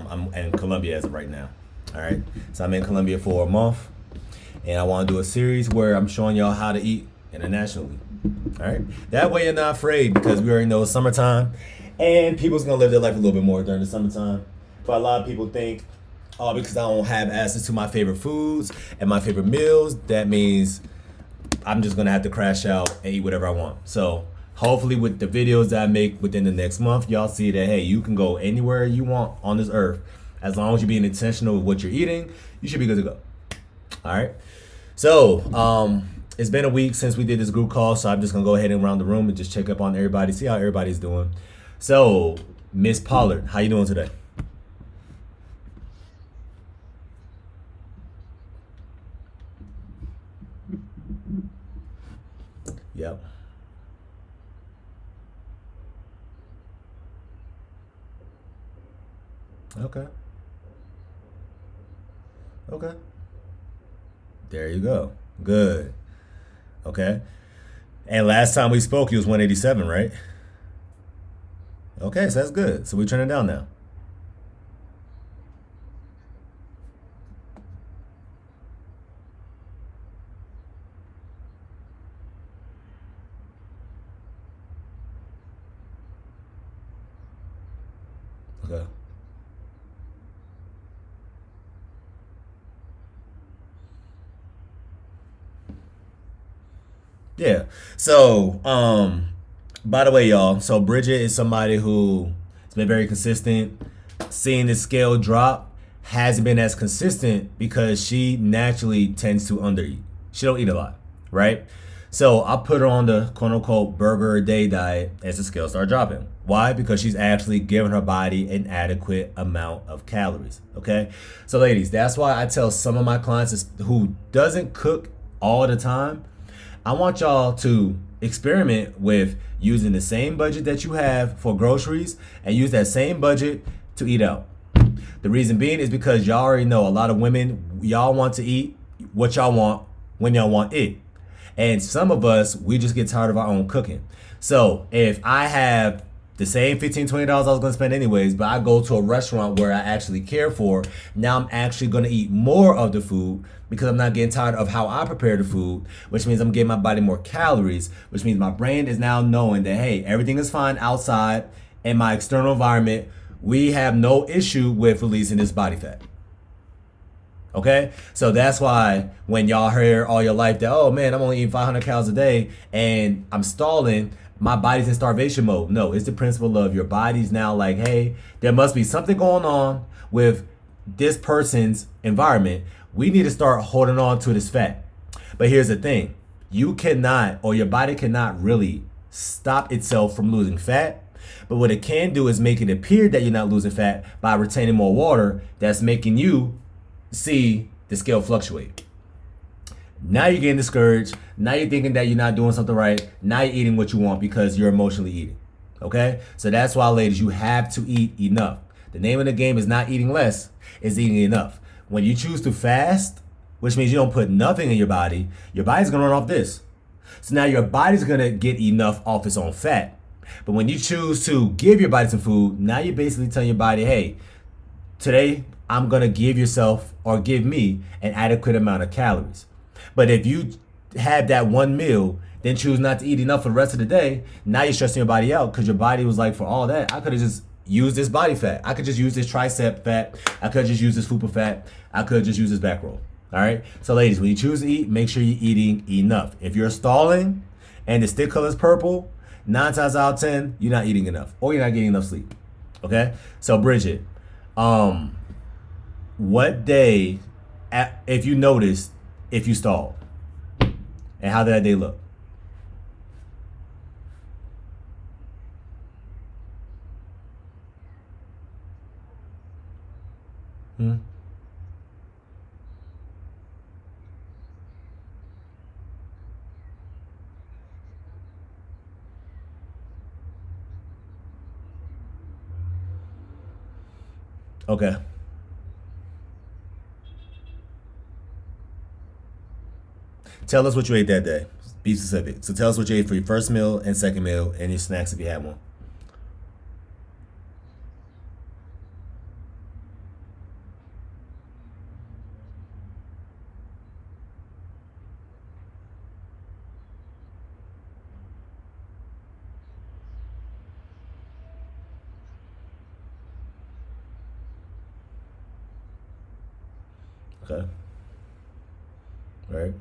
I'm in Colombia as of right now. All right, so I'm in Colombia for a month, and I want to do a series where I'm showing y'all how to eat internationally. All right, that way you're not afraid because we already know it's summertime, and people's gonna live their life a little bit more during the summertime. But a lot of people think, oh, because I don't have access to my favorite foods and my favorite meals, that means I'm just gonna have to crash out and eat whatever I want. So hopefully with the videos that I make within the next month, y'all see that, hey, you can go anywhere you want on this earth. As long as you're being intentional with what you're eating, you should be good to go. All right. So it's been a week since we did this group call, so I'm just gonna go ahead and round the room and just check up on everybody, see how everybody's doing. So Miss Pollard, how you doing today? Yep. Okay. Okay. There you go. Good. Okay. And last time we spoke, you was 187, right? Okay, so that's good. So we're turning down now. Okay. Yeah. So, by the way, y'all, so Bridget is somebody who has been very consistent. Seeing the scale drop hasn't been as consistent because she naturally tends to undereat. She don't eat a lot, right? So I put her on the quote unquote burger a day diet as the scale started dropping. Why? Because she's actually giving her body an adequate amount of calories. Okay. So ladies, that's why I tell some of my clients who doesn't cook all the time, I want y'all to experiment with using the same budget that you have for groceries and use that same budget to eat out. The reason being is because y'all already know a lot of women, y'all want to eat what y'all want when y'all want it. And some of us, we just get tired of our own cooking. So if I have the same $15, $20 I was gonna spend anyways, but I go to a restaurant where I actually care for, now I'm actually gonna eat more of the food because I'm not getting tired of how I prepare the food, which means I'm getting my body more calories, which means my brain is now knowing that, hey, everything is fine outside in my external environment. We have no issue with releasing this body fat. Okay, so that's why when y'all hear all your life that, oh man, I'm only eating 500 calories a day and I'm stalling, my body's in starvation mode. No, it's the principle of your body's now like, hey, there must be something going on with this person's environment. We need to start holding on to this fat. But here's the thing, you cannot, or your body cannot really stop itself from losing fat. But what it can do is make it appear that you're not losing fat by retaining more water. That's making you see the scale fluctuate. Now you're getting discouraged. Now you're thinking that you're not doing something right. Now you're eating what you want because you're emotionally eating. Okay? So that's why, ladies, you have to eat enough. The name of the game is not eating less, it's eating enough. When you choose to fast, which means you don't put nothing in your body's gonna run off this. So now your body's gonna get enough off its own fat. But when you choose to give your body some food, now you're basically telling your body, hey, today I'm gonna give yourself or give me an adequate amount of calories. But if you have that one meal, then choose not to eat enough for the rest of the day, now you're stressing your body out because your body was like, for all that, I could have just used this body fat. I could just use this tricep fat. I could just use this fupa fat. I could just use this back roll. All right. So ladies, when you choose to eat, make sure you're eating enough. If you're stalling and the stick color is purple, 9 times out of 10, you're not eating enough or you're not getting enough sleep. Okay. So Bridget, what day, if you noticed, if you stalled, and how did that day look? Hmm? Okay. Tell us what you ate that day. Be specific. So tell us what you ate for your first meal and second meal and your snacks if you had one. Okay. Right.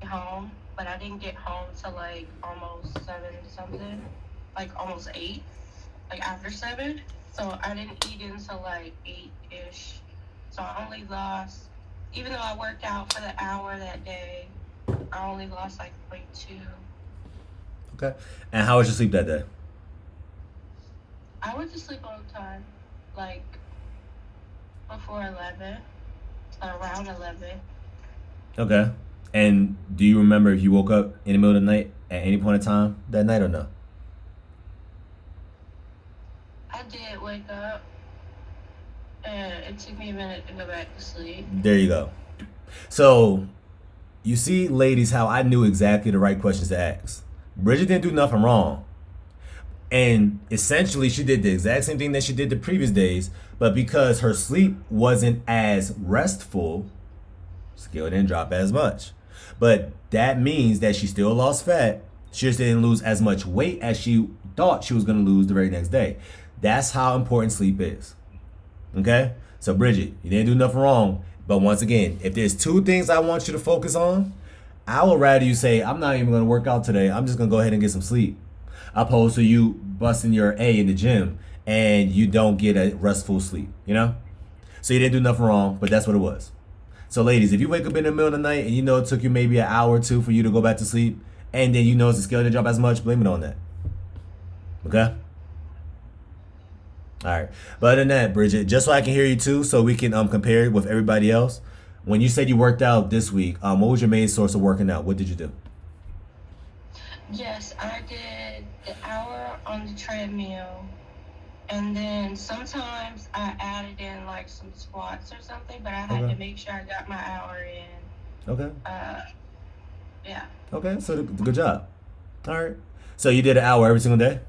Home, but I didn't get home till like almost seven something, like almost eight, like after seven. So I didn't eat until like eight ish. So I only lost, even though I worked out for the hour that day, I only lost like 0.2. Okay. And how was your sleep that day? I went to sleep on time, like before 11, around 11. Okay. And do you remember if you woke up in the middle of the night at any point in time that night or no? I did wake up, and it took me a minute to go back to sleep. There you go. So you see, ladies, how I knew exactly the right questions to ask. Bridget didn't do nothing wrong. And essentially, she did the exact same thing that she did the previous days, but because her sleep wasn't as restful, scale didn't drop as much. But that means that she still lost fat. She just didn't lose as much weight as she thought she was going to lose the very next day. That's how important sleep is. Okay? So, Bridget, you didn't do nothing wrong. But once again, if there's two things I want you to focus on, I would rather you say, I'm not even going to work out today. I'm just going to go ahead and get some sleep. Opposed to you busting your A in the gym and you don't get a restful sleep, you know? So you didn't do nothing wrong, but that's what it was. So, ladies, if you wake up in the middle of the night and you know it took you maybe an hour or two for you to go back to sleep, and then you know it's the scale didn't drop as much, blame it on that. Okay? All right. But other than that, Bridget, just so I can hear you too, so we can compare it with everybody else. When you said you worked out this week, what was your main source of working out? What did you do? Yes, I did the hour on the treadmill. And then sometimes I added in like some squats or something, but I had Okay. to make sure I got my hour in. Okay. Uh, yeah. Okay. So good job. All right. So you did an hour every single day.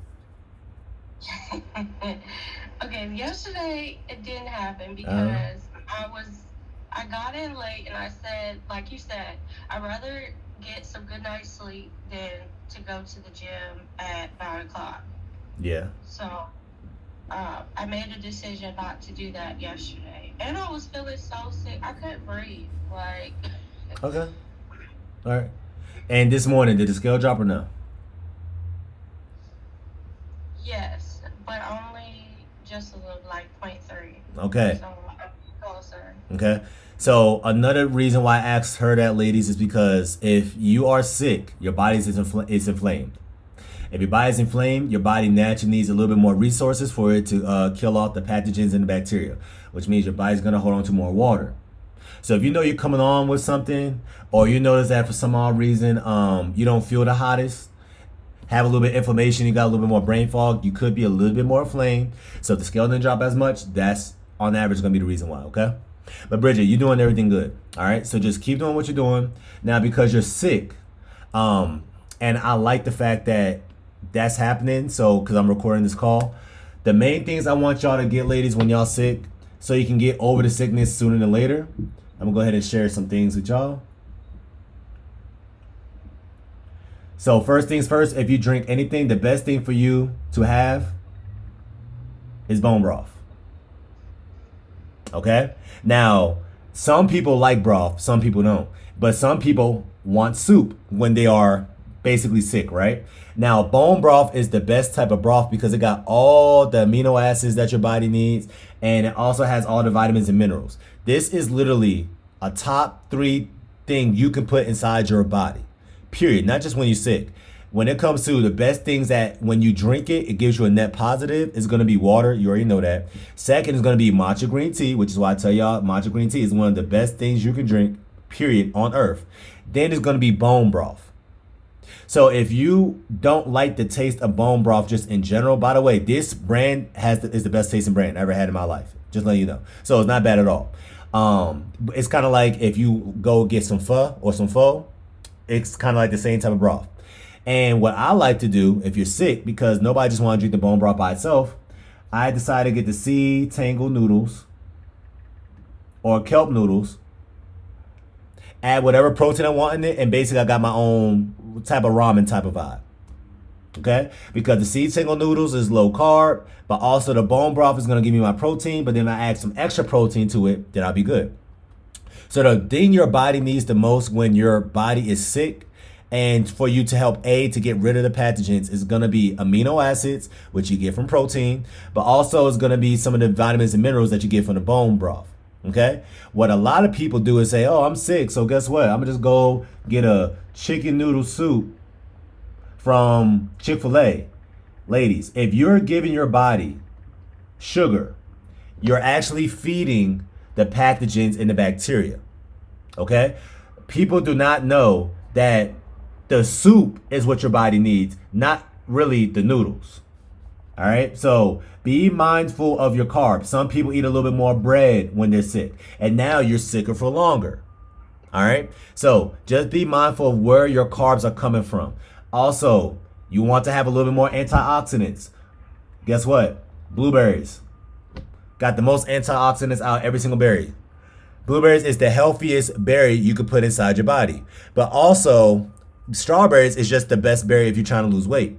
Okay, yesterday it didn't happen Uh. because I got in late and I said, like you said, I'd rather get some good night's sleep than to go to the gym at 9 o'clock. Yeah. So I made a decision not to do that yesterday. And I was feeling so sick. I couldn't breathe. Like, Okay. All right. And this morning, did the scale drop or no? yes, but only just a little, like 0.3. Okay. So I'm closer. Okay. So another reason why I asked her that, ladies, is because if you are sick, your body is inflamed. If your body is inflamed, your body naturally needs a little bit more resources for it to kill off the pathogens and the bacteria, which means your body's gonna hold on to more water. So if you know you're coming on with something, or you notice that for some odd reason you don't feel the hottest, have a little bit of inflammation, you got a little bit more brain fog, you could be a little bit more inflamed. So if the scale didn't drop as much, that's on average gonna be the reason why. Okay. But Bridget, you're doing everything good. All right. So just keep doing what you're doing now because you're sick. And I like the fact that that's happening. So because I'm recording this call, the main things I want y'all to get, ladies, when y'all sick, so you can get over the sickness sooner than later. I'm gonna go ahead and share some things with y'all. So first things first, if you drink anything, the best thing for you to have is bone broth. Okay? Now, some people like broth, some people don't. But some people want soup when they are basically sick, right? Now, bone broth is the best type of broth because it got all the amino acids that your body needs and it also has all the vitamins and minerals. This is literally a top three thing you can put inside your body, period. Not just when you're sick. When it comes to the best things that when you drink it, it gives you a net positive, it's going to be water. You already know that. Second is going to be matcha green tea, which is why I tell y'all matcha green tea is one of the best things you can drink, period, on earth. Then it's going to be bone broth. So if you don't like the taste of bone broth just in general, by the way, this brand is the best tasting brand I ever had in my life. Just letting you know. So it's not bad at all. It's kind of like if you go get some pho or some pho, it's kind of like the same type of broth. And what I like to do if you're sick, because nobody just want to drink the bone broth by itself, I decided to get the sea tangle noodles or kelp noodles, add whatever protein I want in it, and basically I got my own type of ramen type of vibe. Okay? Because the sea tangle noodles is low carb, but also the bone broth is going to give me my protein, but then I add some extra protein to it, then I'll be good. So the thing your body needs the most when your body is sick and for you to help aid to get rid of the pathogens is going to be amino acids, which you get from protein, but also is going to be some of the vitamins and minerals that you get from the bone broth. Okay? What a lot of people do is say, oh, I'm sick, so guess what? I'm going to just go get a chicken noodle soup from Chick-fil-A. Ladies, if you're giving your body sugar, you're actually feeding the pathogens and the bacteria. Okay? People do not know that the soup is what your body needs, not really the noodles. All right? So be mindful of your carbs. Some people eat a little bit more bread when they're sick, and now you're sicker for longer. All right? So just be mindful of where your carbs are coming from. Also, you want to have a little bit more antioxidants. Guess what? Blueberries. Got the most antioxidants out every single berry. Blueberries is the healthiest berry you could put inside your body. But also, strawberries is just the best berry if you're trying to lose weight.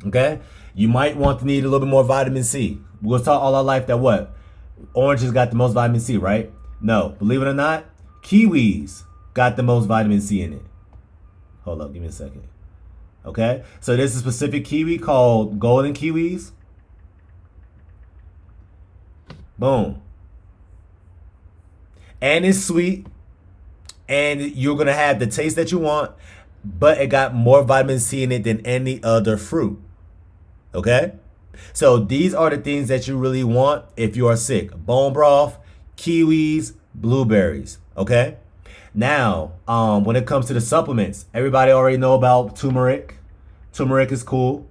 Okay? You might want to need a little bit more vitamin C. We'll talk all our life that what? Oranges got the most vitamin C, right? No. Believe it or not, kiwis got the most vitamin C in it. Hold up, give me a second. Okay? So there's a specific kiwi called golden kiwis. Boom. And it's sweet. And you're going to have the taste that you want. But it got more vitamin C in it than any other fruit. Okay? So these are the things that you really want if you are sick. Bone broth, kiwis, blueberries. Okay? Now, when it comes to the supplements, everybody already know about turmeric. Turmeric is cool.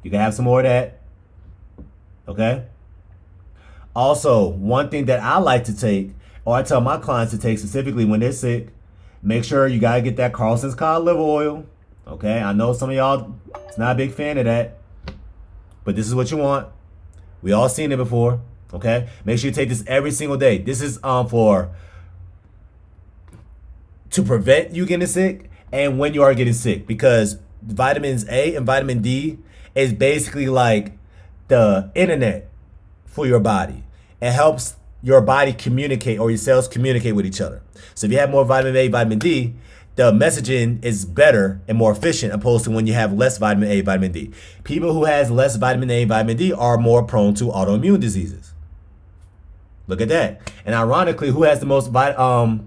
You can have some more of that. Okay? Also, one thing that I like to take, or I tell my clients to take specifically when they're sick, make sure you got to get that Carlson's cod liver oil. Okay? I know some of y'all is not a big fan of that, but this is what you want. We all seen it before. Okay? Make sure you take this every single day. This is to prevent you getting sick and when you are getting sick, because vitamins A and vitamin D is basically like the internet for your body. It helps your body communicate, or your cells communicate with each other. So if you have more vitamin A, vitamin D, the messaging is better and more efficient opposed to when you have less vitamin A, vitamin D. People who has less vitamin A, vitamin D are more prone to autoimmune diseases. Look at that. And ironically, who has the most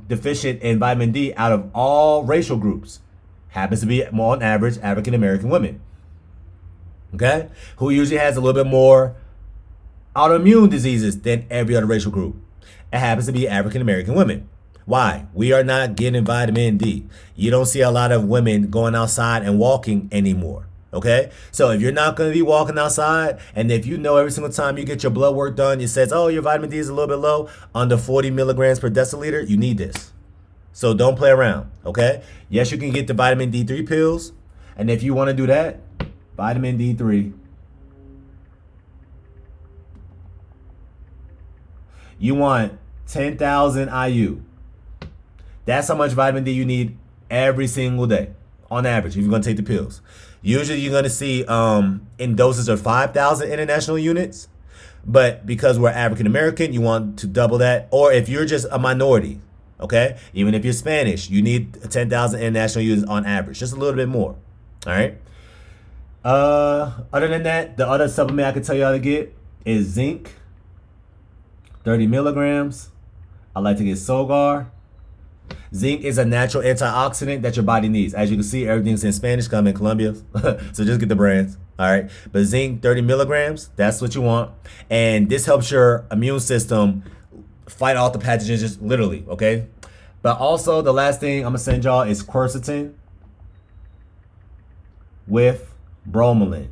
deficient in vitamin D out of all racial groups? Happens to be, more on average, African American women. Okay? Who usually has a little bit more autoimmune diseases than every other racial group. It happens to be African American women. Why? We are not getting vitamin D. You don't see a lot of women going outside and walking anymore. Okay? So if you're not going to be walking outside, and if you know every single time you get your blood work done, it says, oh, your vitamin D is a little bit low, under 40 milligrams per deciliter, you need this. So don't play around. Okay? Yes, you can get the vitamin D3 pills. And if you want to do that, vitamin D3. You want 10,000 IU. That's how much vitamin D you need every single day, on average, if you're going to take the pills. Usually you're going to see in doses of 5,000 international units. But because we're African American, you want to double that. Or if you're just a minority, okay? Even if you're Spanish, you need 10,000 international units on average. Just a little bit more, all right? Other than that, the other supplement I can tell you how to get is zinc, 30 milligrams. I like to get Solgar. Zinc is a natural antioxidant that your body needs. As you can see, everything's in Spanish, come in Colombia. So just get the brands, all right? But zinc, 30 milligrams, that's what you want. And this helps your immune system fight off the pathogens, just literally, okay? But also, the last thing I'm going to send y'all is quercetin with bromelain.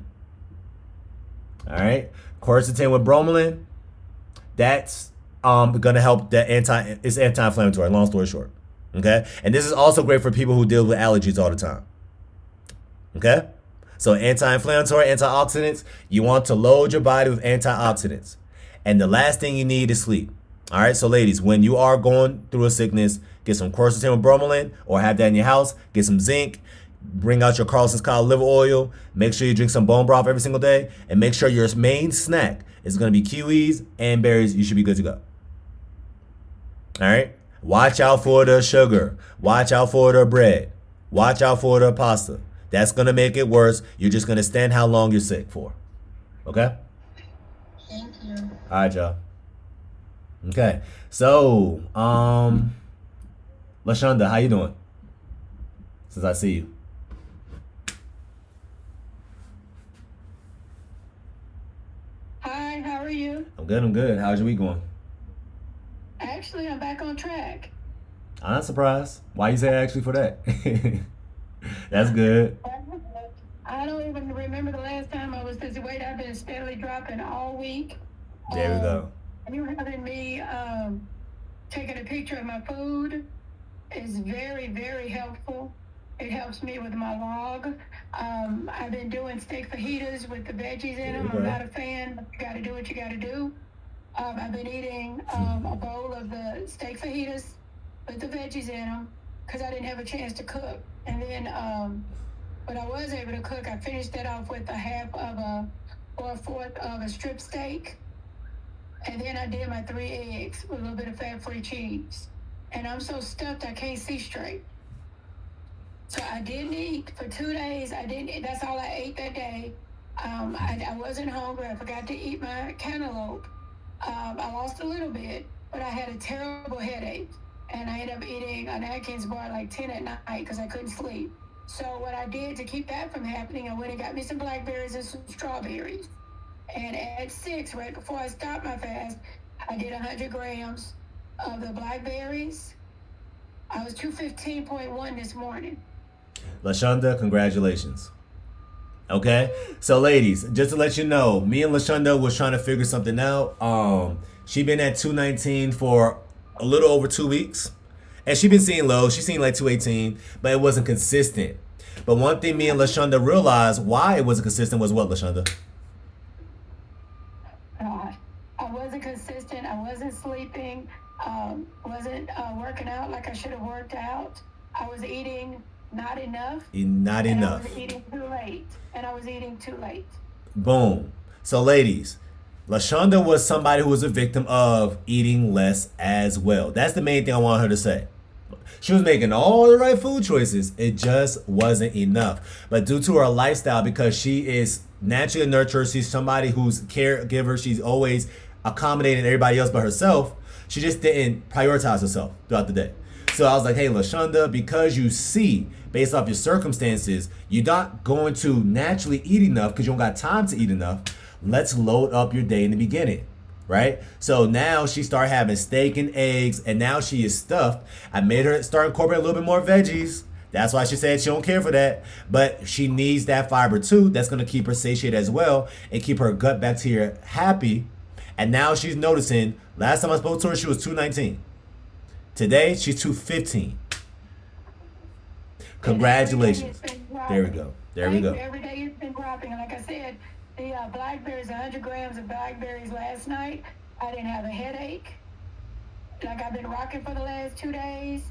All right? Quercetin with bromelain, that's going to help it's anti-inflammatory, long story short. Okay? And this is also great for people who deal with allergies all the time. Okay? So anti-inflammatory, antioxidants, you want to load your body with antioxidants. And the last thing you need is sleep. All right, so ladies, when you are going through a sickness, get some quercetin with bromelain or have that in your house. Get some zinc. Bring out your Carlson's cod liver oil. Make sure you drink some bone broth every single day. And make sure your main snack is going to be kiwis and berries. You should be good to go. All right? Watch out for the sugar. Watch out for the bread. Watch out for the pasta. That's going to make it worse. You're just going to stand how long you're sick for. Okay? Thank you. All right, y'all. Okay. So, LaShonda, how you doing? Since I see you. Hi, how are you? I'm good, I'm good. How's your week going? Actually, I'm back on track. I'm not surprised. Why you say actually for that? That's good. I don't even remember the last time I was this weight. I've been steadily dropping all week. There we go. You having me taking a picture of my food is very, very helpful. It helps me with my log. I've been doing steak fajitas with the veggies in them. I'm not a fan, but you got to do what you got to do. I've been eating a bowl of the steak fajitas with the veggies in them because I didn't have a chance to cook. And then when I was able to cook, I finished that off with a half of or a fourth of a strip steak. And then I did my 3 eggs with a little bit of fat-free cheese. And I'm so stuffed I can't see straight. So I didn't eat for 2 days. That's all I ate that day. I wasn't hungry. I forgot to eat my cantaloupe. I lost a little bit, but I had a terrible headache. And I ended up eating an Atkins bar at like 10 at night because I couldn't sleep. So what I did to keep that from happening, I went and got me some blackberries and some strawberries. And at 6, right before I stopped my fast, I did 100 grams of the blackberries. I was 215.1 this morning. LaShonda, congratulations. Okay? So ladies, just to let you know, me and LaShonda was trying to figure something out. She been at 219 for a little over 2 weeks. And she been seeing low. She seen like 218, but it wasn't consistent. But one thing me and LaShonda realized why it wasn't consistent was what, LaShonda? I wasn't consistent. I wasn't sleeping. Wasn't working out like I should have worked out. I was eating not enough. Not enough. I was eating too late. And I was eating too late. Boom. So ladies, LaShonda was somebody who was a victim of eating less as well. That's the main thing I want her to say. She was making all the right food choices. It just wasn't enough. But due to her lifestyle, because she is naturally a nurturer, she's somebody who's caregiver, she's always accommodating everybody else but herself, she just didn't prioritize herself throughout the day. So I was like, hey, LaShonda, because you see, based off your circumstances, you're not going to naturally eat enough because you don't got time to eat enough. Let's load up your day in the beginning, right? So now she started having steak and eggs, and now she is stuffed. I made her start incorporating a little bit more veggies. That's why she said she don't care for that. But she needs that fiber too. That's going to keep her satiated as well and keep her gut bacteria happy. And now she's noticing, last time I spoke to her, she was 219. Today, she's 215. Congratulations. There we go. There we go. Every day it's been dropping. And like I said, the blackberries, 100 grams of blackberries last night, I didn't have a headache. Like I've been rocking for the last 2 days.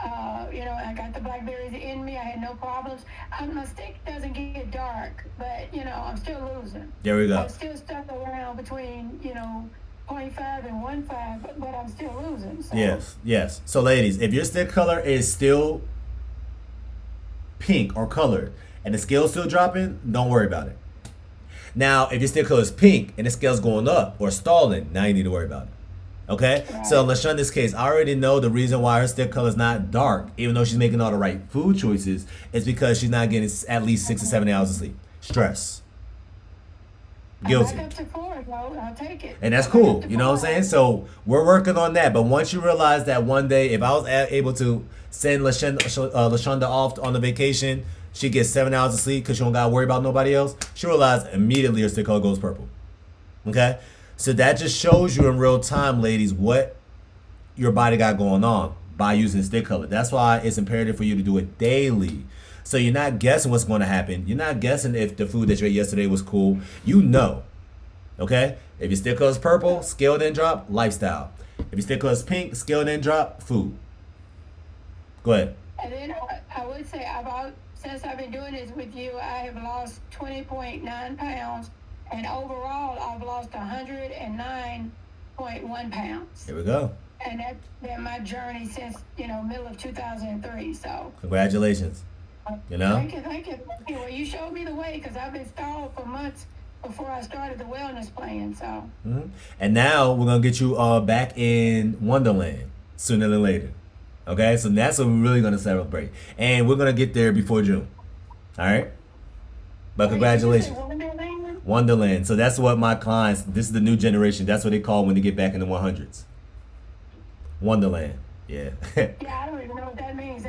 I got the blackberries in me. I had no problems. My steak doesn't get dark, but, I'm still losing. There we go. I'm still stuck around between, 0.5 and 1.5, but I'm still losing. So. Yes. So, ladies, if your stick color is still pink or colored and the scale's still dropping, don't worry about it. Now, if your stick color is pink and the scale's going up or stalling, now you need to worry about it. Okay? Right. So, in LaShonda's case, I already know the reason why her stick color is not dark, even though she's making all the right food choices, is because she's not getting at least 6 to 7 hours of sleep. Stress. Guilty. I'm back up to 4, though. I'll take it. And that's cool. You know what I'm saying? So we're working on that. But once you realize that one day, if I was able to send LaShonda off on the vacation, she gets 7 hours of sleep because she don't got to worry about nobody else, she realized immediately her stick color goes purple. Okay? So that just shows you in real time, ladies, what your body got going on by using stick color. That's why it's imperative for you to do it daily. So you're not guessing what's going to happen. You're not guessing if the food that you ate yesterday was cool. You know. Okay? If your stick color is purple, scale didn't drop, lifestyle. If your stick color is pink, scale didn't drop, food. Go ahead. And then I would say since I've been doing this with you, I have lost 20.9 pounds, and overall I've lost 109.1 pounds. Here we go. And that's been my journey since middle of 2003. So congratulations. You know. Thank you. Well, you showed me the way because I've been stalled for months before I started the wellness plan. So. And now we're gonna get you back in Wonderland sooner than later. Okay, so that's what we're really gonna celebrate, and we're gonna get there before June. All right. But congratulations. Wonderland. So that's what my clients. This is the new generation. That's what they call when they get back in the 100s. Wonderland. Yeah. Yeah, I don't even know what that means.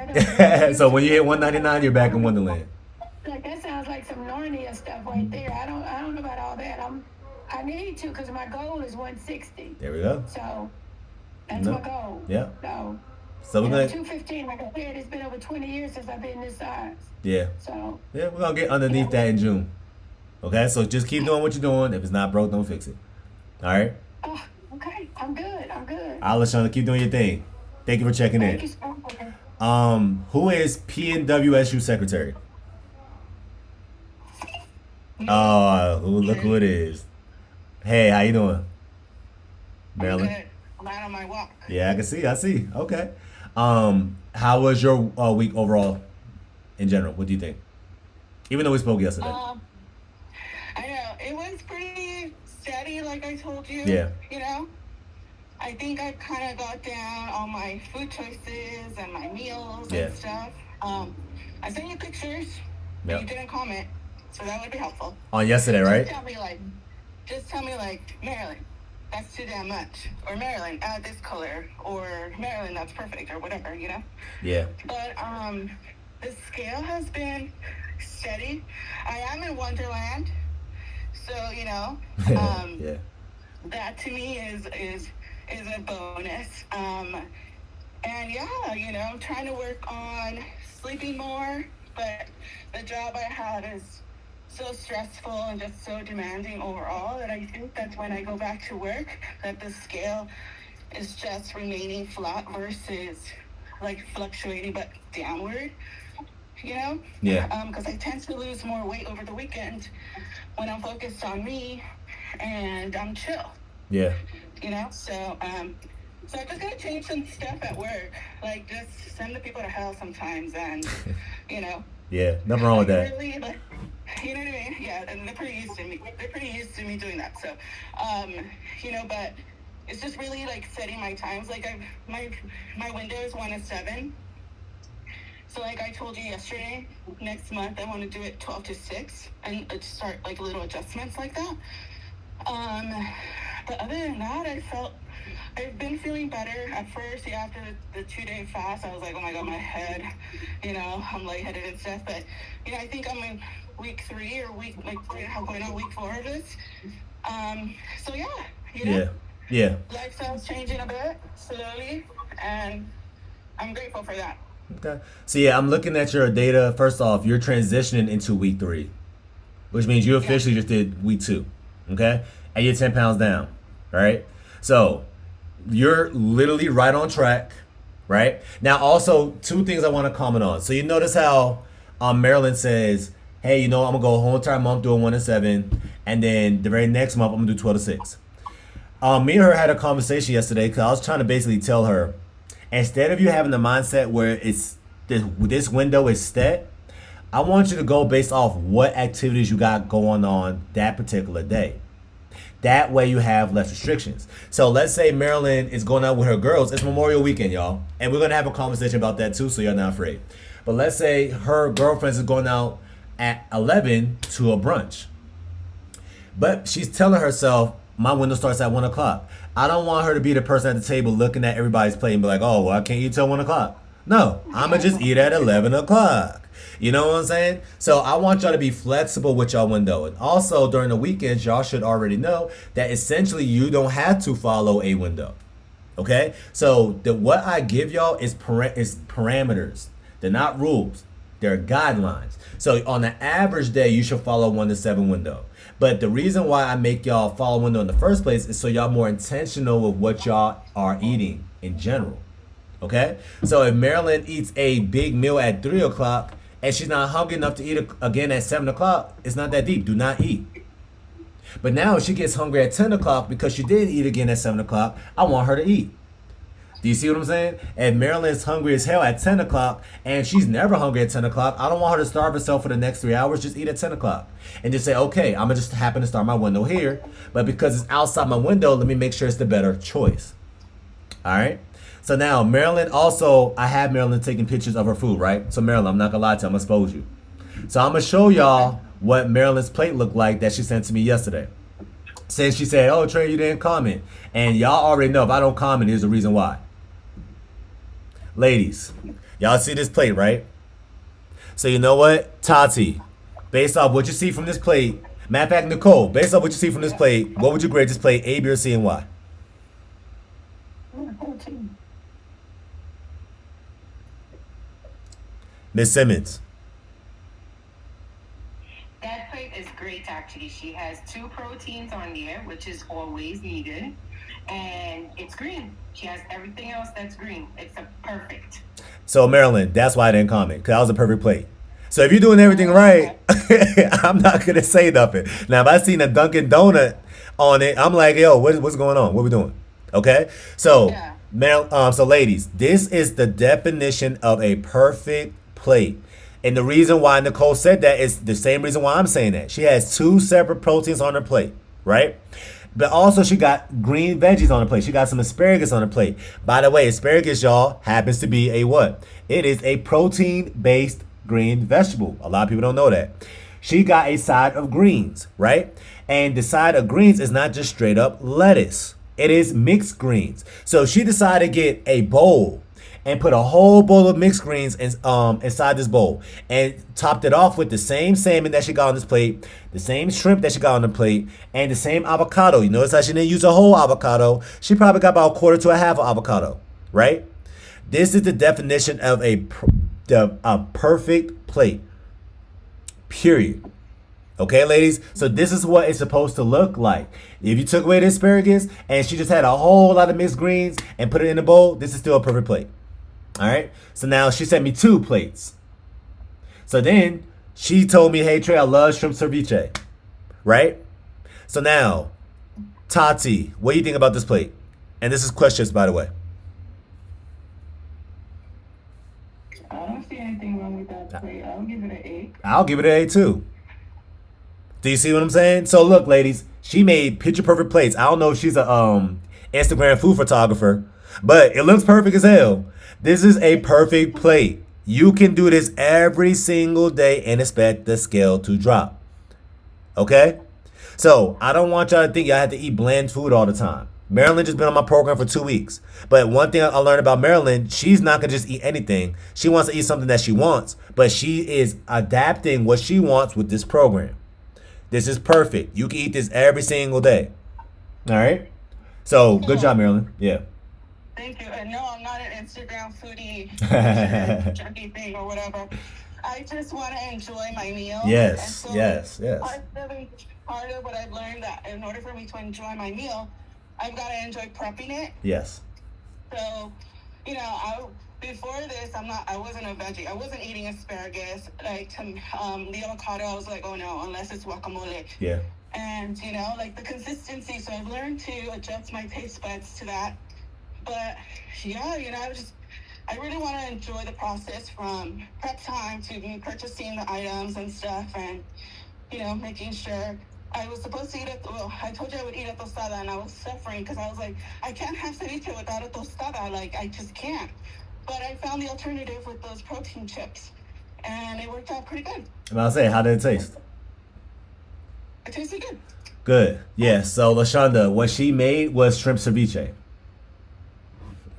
So when you hit 199, you're back in Wonderland. Like that sounds like some Narnia stuff right there. I don't know about all that. I need to because my goal is 160. There we go. So that's my goal. Yeah. So we're gonna 215. Like I said, it's been over 20 years since I've been this size. Yeah. So yeah, we're gonna get underneath that in June. Okay, so just keep doing what you're doing. If it's not broke, don't fix it. All right. Oh, okay. I'm good. I'll let Shauna keep doing your thing. Thank you for checking in. Thank you so much. Who is PNWSU secretary? Oh, look who it is. Hey, how you doing? Marilyn? I'm good. I'm out on my walk. Yeah, I see. Okay. How was your week overall in general? What do you think? Even though we spoke yesterday. I know. It was pretty steady, like I told you. Yeah. I think I kind of got down on my food choices and my meals and stuff. I sent you pictures, but you didn't comment, so that would be helpful. On yesterday, right? Just tell me, Marilyn, that's too damn much. Or Marilyn, add this color. Or Marilyn, that's perfect, or whatever, Yeah. But the scale has been steady. I am in Wonderland, so, Yeah. that to me is a bonus. And yeah, I'm trying to work on sleeping more, but the job I have is so stressful and just so demanding overall that I think that when I go back to work, that the scale is just remaining flat versus fluctuating but downward, Yeah. because I tend to lose more weight over the weekend when I'm focused on me and I'm chill. Yeah. So I'm just gonna change some stuff at work, just send the people to hell sometimes, and Yeah, nothing wrong with that. Really, you know what I mean? Yeah, and they're pretty used to me. They're pretty used to me doing that. So, but it's just really setting my times. My window is 1 to 7. So I told you yesterday, next month I want to do it 12 to 6 and start little adjustments like that. But other than that, I've been feeling better. At first, after the 2-day fast, I was like, oh my God, my head, I'm lightheaded and stuff. But, I think I'm in week 3 or going on week 4 of this. So yeah, Yeah. Lifestyle's changing a bit, slowly, and I'm grateful for that. Okay. So I'm looking at your data. First off, you're transitioning into week 3, which means you officially just did week 2. Okay. And you're 10 pounds down. Right. So you're literally right on track. Right. Now, also 2 things I want to comment on. So you notice how Marilyn says, hey, I'm going to go a whole entire month doing 1 to 7. And then the very next month, I'm going to do 12 to 6. Me and her had a conversation yesterday because I was trying to basically tell her, instead of you having the mindset where it's this window is set, I want you to go based off what activities you got going on that particular day. That way you have less restrictions. So let's say Marilyn is going out with her girls. It's Memorial Weekend, y'all. And we're going to have a conversation about that too, so you're not afraid. But let's say her girlfriends is going out at 11 to a brunch. But she's telling herself, my window starts at 1 o'clock. I don't want her to be the person at the table looking at everybody's plate and be like, oh, well, I can't eat till 1 o'clock. No, I'm going to just eat at 11 o'clock. You know what I'm saying? So I want y'all to be flexible with y'all window. And also during the weekends, y'all should already know that essentially you don't have to follow a window. Okay? So what I give y'all is parameters. They're not rules. They're guidelines. So on an average day, you should follow 1 to 7 window. But the reason why I make y'all follow window in the first place is so y'all more intentional with what y'all are eating in general. Okay? So if Marilyn eats a big meal at 3 o'clock and she's not hungry enough to eat again at 7 o'clock, it's not that deep. Do not eat. But now if she gets hungry at 10 o'clock because she did eat again at 7 o'clock, I want her to eat. Do you see what I'm saying? If Marilyn's hungry as hell at 10 o'clock and she's never hungry at 10 o'clock, I don't want her to starve herself for the next 3 hours. Just eat at 10 o'clock. And just say, okay, I'm going to just happen to start my window here. But because it's outside my window, let me make sure it's the better choice. All right? So now, Marilyn also, I have Marilyn taking pictures of her food, right? So Marilyn, I'm not going to lie to you. I'm going to expose you. So I'm going to show y'all what Marilyn's plate looked like that she sent to me yesterday. Since she said, oh, Trey, you didn't comment. And y'all already know if I don't comment, here's the reason why. Ladies, y'all see this plate, right? So you know what? Tati, based off what you see from this plate, matter of fact, Nicole, based off what you see from this plate, what would you grade this plate, A, B, or C, and why? 14. Miss Simmons. That plate is great, actually. She has 2 proteins on there, which is always needed. And it's green. She has everything else that's green. It's a perfect. So Marilyn, that's why I didn't comment, because that was a perfect plate. So if you're doing everything right, I'm not gonna say nothing. Now if I seen a Dunkin' Donut on it, I'm like, yo, what's going on? What we doing? Okay. So so ladies, this is the definition of a perfect plate. And the reason why Nicole said that is the same reason why I'm saying that. She has 2 separate proteins on her plate, right? But also she got green veggies on her plate. She got some asparagus on her plate. By the way, asparagus, y'all, happens to be a what? It is a protein-based green vegetable. A lot of people don't know that. She got a side of greens, right? And the side of greens is not just straight up lettuce. It is mixed greens. So she decided to get a bowl and put a whole bowl of mixed greens inside this bowl and topped it off with the same salmon that she got on this plate, the same shrimp that she got on the plate, and the same avocado. You notice how she didn't use a whole avocado. She probably got about a quarter to a half of avocado, right? This is the definition of a perfect plate, period. Okay, ladies? So this is what it's supposed to look like. If you took away the asparagus and she just had a whole lot of mixed greens and put it in a bowl, this is still a perfect plate. All right. So now she sent me 2 plates. So then she told me, hey, Trey, I love shrimp ceviche. Right. So now, Tati, what do you think about this plate? And this is questions, by the way. I don't see anything wrong with that plate. I'll give it an 8. I'll give it an 8 too. Do you see what I'm saying? So look, ladies, she made picture perfect plates. I don't know if she's a Instagram food photographer, but it looks perfect as hell. This is a perfect plate. You can do this every single day and expect the scale to drop. Okay? So I don't want y'all to think y'all have to eat bland food all the time. Marilyn just been on my program for 2 weeks. But one thing I learned about Marilyn, she's not going to just eat anything. She wants to eat something that she wants, but she is adapting what she wants with this program. This is perfect. You can eat this every single day. All right? So good job, Marilyn. Yeah. Thank you. And no, I'm not an Instagram foodie junkie thing or whatever. I just want to enjoy my meal. Yes, so yes. Part of what I've learned that in order for me to enjoy my meal, I've got to enjoy prepping it. Yes. So, before this, I wasn't a veggie. I wasn't eating asparagus. Like the avocado, I was like, oh no, unless it's guacamole. Yeah. And the consistency. So I've learned to adjust my taste buds to that. But yeah, I really want to enjoy the process from prep time to me purchasing the items and stuff, and making sure. I was supposed to eat I told you I would eat a tostada, and I was suffering because I was like, I can't have ceviche without a tostada. Like, I just can't. But I found the alternative with those protein chips, and it worked out pretty good. I'll say, how did it taste? It tasted good. Good. Yeah. So LaShonda, what she made was shrimp ceviche.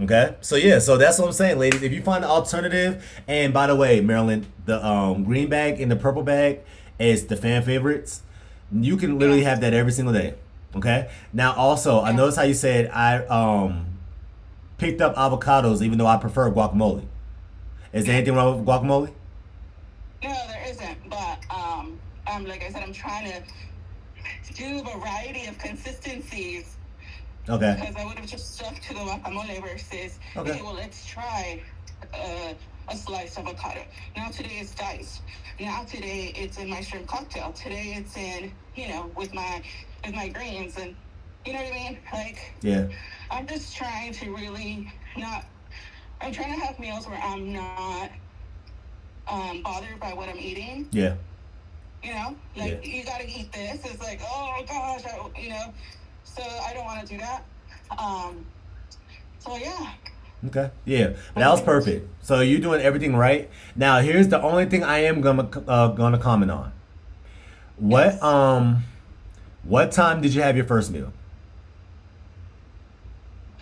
Okay. So yeah. So that's what I'm saying, ladies. If you find the alternative, and by the way, Marilyn, the green bag and the purple bag is the fan favorites. You can literally have that every single day. Okay. Now also, I noticed how you said I picked up avocados even though I prefer guacamole. Is there anything wrong with guacamole? No, there isn't. But like I said, I'm trying to do a variety of consistencies Okay. because I would have just stuck to the guacamole versus, Okay. okay, well, let's try a slice of avocado. Now today it's diced. Now today it's in my shrimp cocktail. Today it's in, with my greens, and you know what I mean? Like, Yeah. I'm just trying to really not. I'm trying to have meals where I'm not bothered by what I'm eating. Yeah. Like you gotta eat this. It's like, oh gosh, So I don't want to do that. So yeah. Okay. Yeah. But that was perfect. So you're doing everything right. Now here's the only thing I am gonna comment on. Yes. What time did you have your first meal?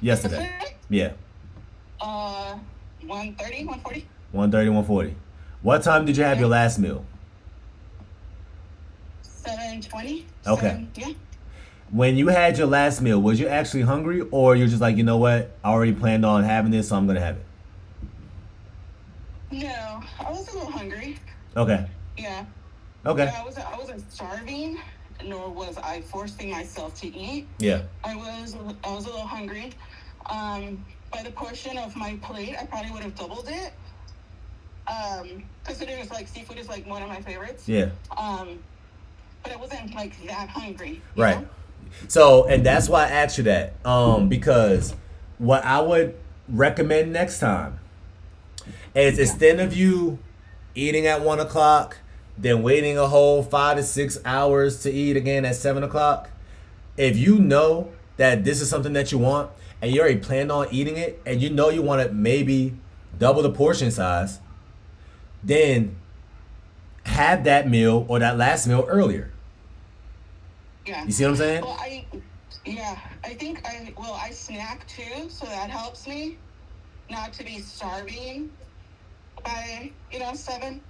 Yesterday. Yeah. 1:30, 1:40. 1:30, 1:40. What time did you have your last meal? 7:20. Okay. Yeah. When you had your last meal, was you actually hungry, or you're just like, you know what, I already planned on having this, so I'm gonna have it? No, I was a little hungry. Okay. Yeah. Okay. Yeah, I wasn't starving, nor was I forcing myself to eat. Yeah. I was a little hungry. By the portion of my plate, I probably would have doubled it. Considering it's like seafood is like one of my favorites. Yeah. But I wasn't like that hungry. Right. So, and that's why I asked you that. Because what I would recommend next time is instead of you eating at 1 o'clock, then waiting a whole 5 to 6 hours to eat again at 7 o'clock, if you know that this is something that you want and you already planned on eating it and you know you want to maybe double the portion size, then have that meal or that last meal earlier. Yeah. You see what I'm saying? Well, I think I snack too, so that helps me not to be starving by 7.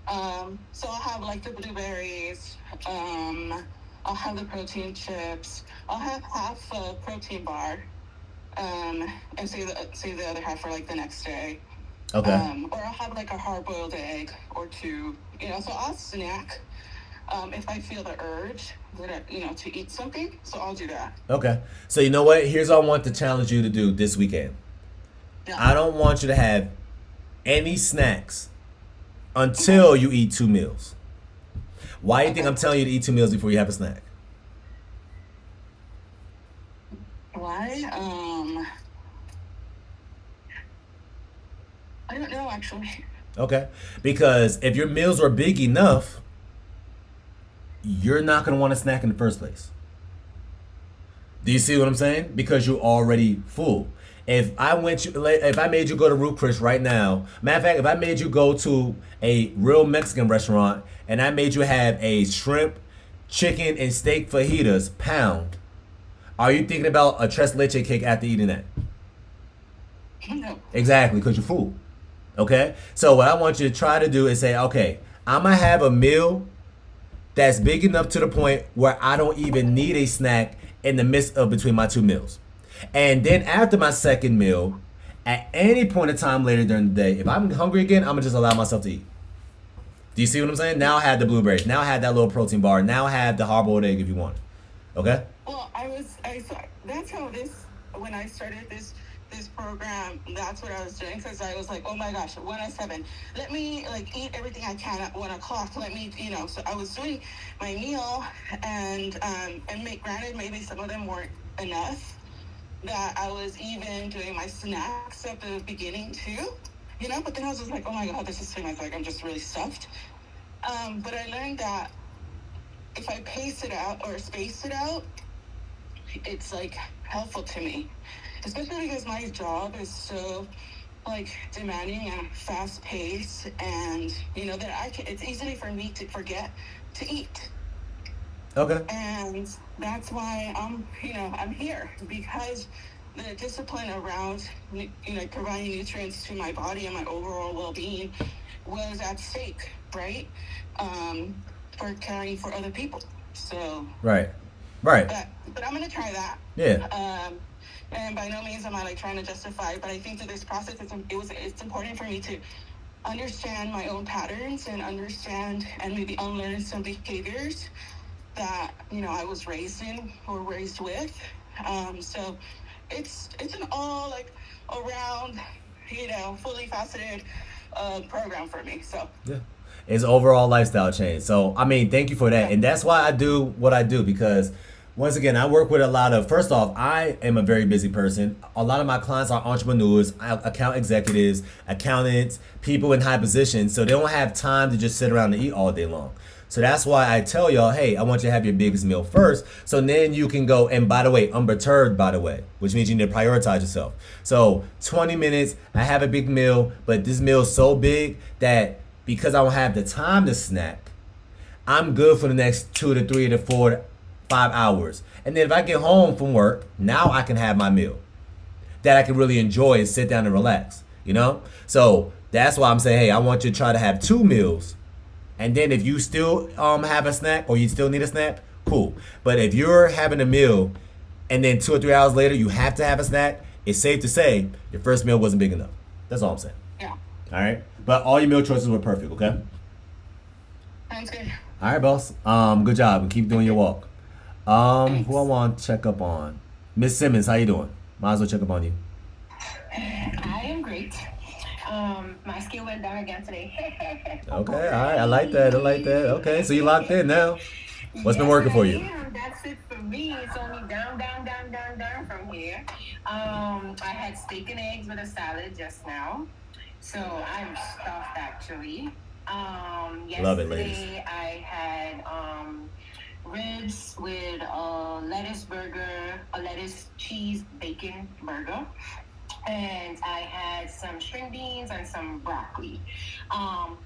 So I'll have like the blueberries. I'll have the protein chips. I'll have half a protein bar, and save the other half for like the next day. Okay. Or I'll have like a hard-boiled egg or two. So I'll snack if I feel the urge to eat something. So I'll do that. Okay. So you know what? Here's what I want to challenge you to do this weekend. Yeah. I don't want you to have any snacks until you eat 2 meals. Why do you think I'm telling you to eat 2 meals before you have a snack? Why? I don't know actually. Okay. Because if your meals are big enough, you're not going to want to snack in the first place. Do you see what I'm saying? Because you're already full. If I made you go to Root Chris right now, matter of fact, if I made you go to a real Mexican restaurant and I made you have a shrimp, chicken, and steak fajitas pound, are you thinking about a tres leche cake after eating that? No. Exactly, because you're full. Okay? So what I want you to try to do is say, okay, I'm going to have a meal that's big enough to the point where I don't even need a snack in the midst of between my 2 meals. And then after my second meal, at any point in time later during the day, if I'm hungry again, I'm going to just allow myself to eat. Do you see what I'm saying? Now I have the blueberries. Now I have that little protein bar. Now I have the hard-boiled egg if you want it. Okay? Well, that's how when I started this program, that's what I was doing, because I was like, oh my gosh, 1:07. Let me like eat everything I can at 1 o'clock. Let me, so I was doing my meal and granted, maybe some of them weren't enough, that I was even doing my snacks at the beginning too, but then I was just like, oh my God, this is too much, like I'm just really stuffed. But I learned that if I pace it out or space it out, it's like helpful to me, especially because my job is so like demanding and fast paced, and that it's easy for me to forget to eat. Okay. And that's why I'm here, because the discipline around providing nutrients to my body and my overall well-being was at stake, right? For caring for other people. So Right. But I'm gonna try that. Yeah. And by no means am I like trying to justify, but I think that this process it's important for me to understand my own patterns and understand and maybe unlearn some behaviors that I was raised in or raised with. So it's an all like around fully faceted program for me. So Yeah. It's overall lifestyle change. So, I mean, thank you for that. And that's why I do what I do, because once again, I work with a lot of, first off, I am a very busy person. A lot of my clients are entrepreneurs, account executives, accountants, people in high positions. So they don't have time to just sit around and eat all day long. So that's why I tell y'all, hey, I want you to have your biggest meal first. So then you can go, and by the way, unperturbed, by the way, which means you need to prioritize yourself. So 20 minutes, I have a big meal, but this meal is so big that because I don't have the time to snack, I'm good for the next 2 to 3 to 4 to 5 hours. And then if I get home from work, now I can have my meal that I can really enjoy and sit down and relax, So that's why I'm saying, hey, I want you to try to have 2 meals. And then if you still have a snack or you still need a snack, cool. But if you're having a meal and then 2 or 3 hours later you have to have a snack, it's safe to say your first meal wasn't big enough. That's all I'm saying. yeah, All right? But all your meal choices were perfect, okay? sounds good. All right, boss. Good job, and keep doing your walk. Who I want to check up on? Miss Simmons, how you doing? Might as well check up on you. I am great. My scale went down again today. Okay, all right. I like that. Okay, so you locked in now. What's been Yes, working for I you? am. That's it for me. It's only down, down, down, down, down from here. I had steak and eggs with a salad just now, so I'm stuffed actually. Love it, ladies. Yesterday I had ribs with a lettuce burger, a lettuce cheese bacon burger. And I had some string beans and some broccoli.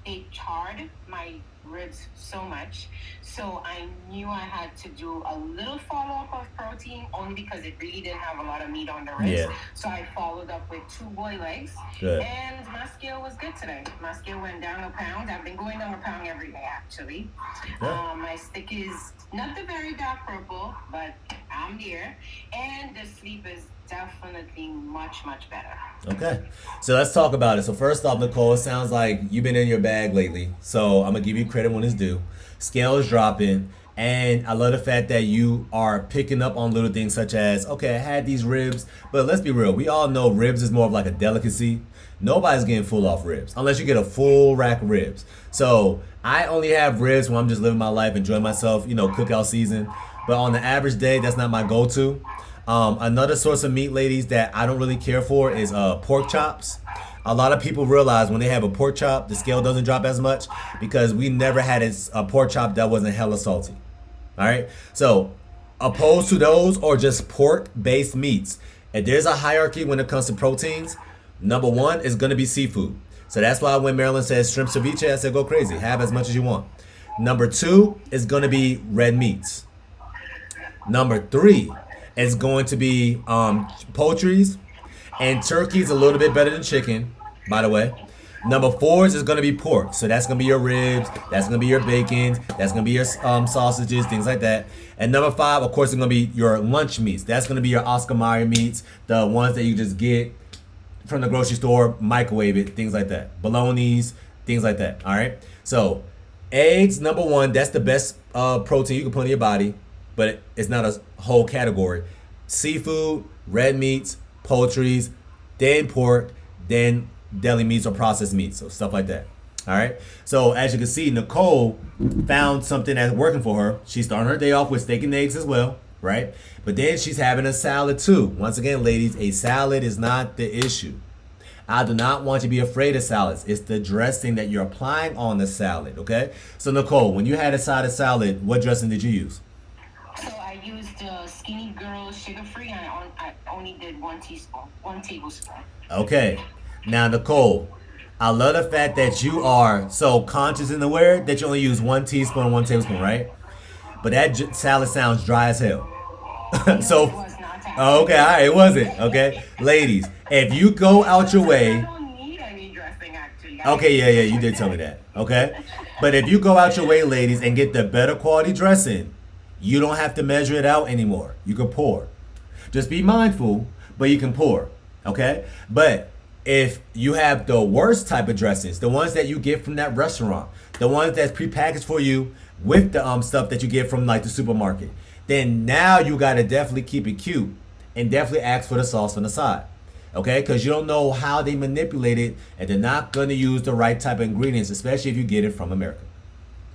They charred my ribs so much, so I knew I had to do a little follow-up of protein only because it really didn't have a lot of meat on the ribs. Yeah. So I followed up with 2 boiled eggs. Good. And my scale was good today. My scale went down a pound. I've been going down a pound every day actually. Yeah. My stick is not the very dark purple, but I'm there. And the sleep is definitely much, much better. Okay, so let's talk about it. So first off, Nicole, it sounds like you've been in your bag lately. So I'm gonna give you credit when it's due. Scale is dropping, and I love the fact that you are picking up on little things such as, okay, I had these ribs, but let's be real. We all know ribs is more of like a delicacy. Nobody's getting full off ribs unless you get a full rack of ribs. So I only have ribs when I'm just living my life, enjoying myself, cookout season. But on the average day, that's not my go-to. Another source of meat, ladies, that I don't really care for is pork chops. A lot of people realize when they have a pork chop, the scale doesn't drop as much because we never had a pork chop that wasn't hella salty. All right? So opposed to those or just pork-based meats, if there's a hierarchy when it comes to proteins, number 1 is going to be seafood. So that's why when Marilyn says shrimp ceviche, I said go crazy. Have as much as you want. Number 2 is going to be red meats. Number 3 is going to be poultries, and turkey is a little bit better than chicken, by the way. Number 4 is going to be pork, so that's going to be your ribs, that's going to be your bacon, that's going to be your sausages, things like that. And number 5, of course, is going to be your lunch meats. That's going to be your Oscar Mayer meats, the ones that you just get from the grocery store, microwave it, things like that. Bolognas, things like that. All right. So eggs, number 1, that's the best protein you can put in your body, but it's not a whole category. Seafood, red meats, poultries, then pork, then deli meats or processed meats, so stuff like that. All right. So as you can see, Nicole found something that's working for her. She's starting her day off with steak and eggs as well, right? But then she's having a salad too. Once again, ladies, a salad is not the issue. I do not want you to be afraid of salads. It's the dressing that you're applying on the salad, okay? So Nicole, when you had a side of salad, what dressing did you use? So I used the Skinny Girl sugar-free, and I only did 1 tablespoon. Okay. Now, Nicole, I love the fact that you are so conscious and aware that you only use 1 teaspoon and 1 tablespoon, right? But that salad sounds dry as hell. So, It was not that. okay, all right, it wasn't, okay? Ladies, if you go out your I way, don't need any dressing, actually. okay, yeah, you did tell me that, okay? But if you go out your way, ladies, and get the better quality dressing, you don't have to measure it out anymore. You can pour. Just be mindful, but you can pour, okay? But if you have the worst type of dressings, the ones that you get from that restaurant, the ones that's prepackaged for you with the stuff that you get from like the supermarket, then now you gotta definitely keep it cute and definitely ask for the sauce on the side. Okay, because you don't know how they manipulate it, and they're not gonna use the right type of ingredients, especially if you get it from America.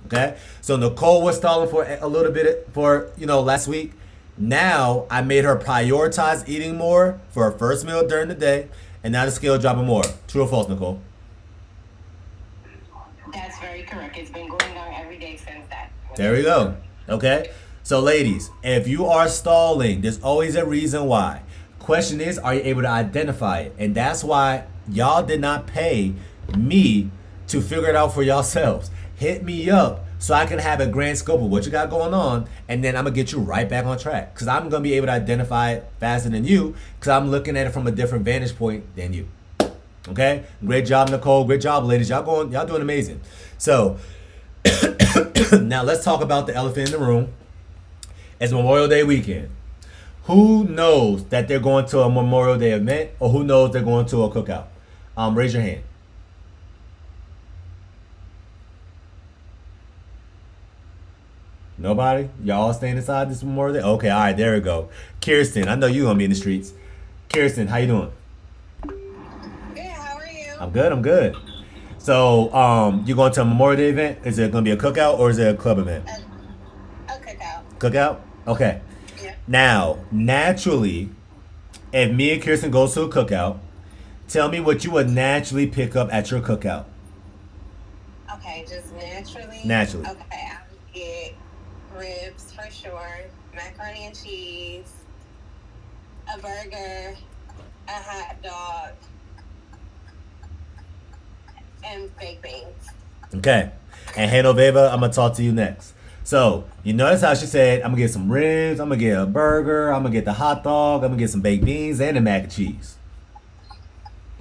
Okay, so Nicole was stalling for a little bit for last week. Now I made her prioritize eating more for her first meal during the day, and now the scale dropping more. True or false, Nicole? That's very correct. It's been going down every day since that. There we go. Okay, so ladies, if you are stalling, there's always a reason why. Question is, are you able to identify it? And that's why y'all did not pay me to figure it out for yourselves. Hit me up so I can have a grand scope of what you got going on, and then I'm gonna get you right back on track, because I'm gonna be able to identify it faster than you, because I'm looking at it from a different vantage point than you. Okay, great job, Nicole. Great job, ladies. Y'all doing amazing. So now let's talk about the elephant in the room. It's Memorial Day weekend. Who knows that they're going to a Memorial Day event, or who knows they're going to a cookout? Raise your hand. Nobody? Y'all staying inside this Memorial Day? Okay, all right, there we go. Kirsten, I know you gonna be in the streets. Kirsten, how you doing? Good, how are you? I'm good. So, you going to a Memorial Day event? Is it gonna be a cookout or is it a club event? A cookout. Cookout? Okay. Yeah. Now, naturally, if me and Kirsten goes to a cookout, tell me what you would naturally pick up at your cookout. Okay, just naturally. Naturally. Okay, I would get ribs for sure, macaroni and cheese, a burger, a hot dog, and baked beans. Okay. And Hanoveva, I'm gonna talk to you next. So, you notice how she said, I'm gonna get some ribs, I'm gonna get a burger, I'm gonna get the hot dog, I'm gonna get some baked beans, and the mac and cheese.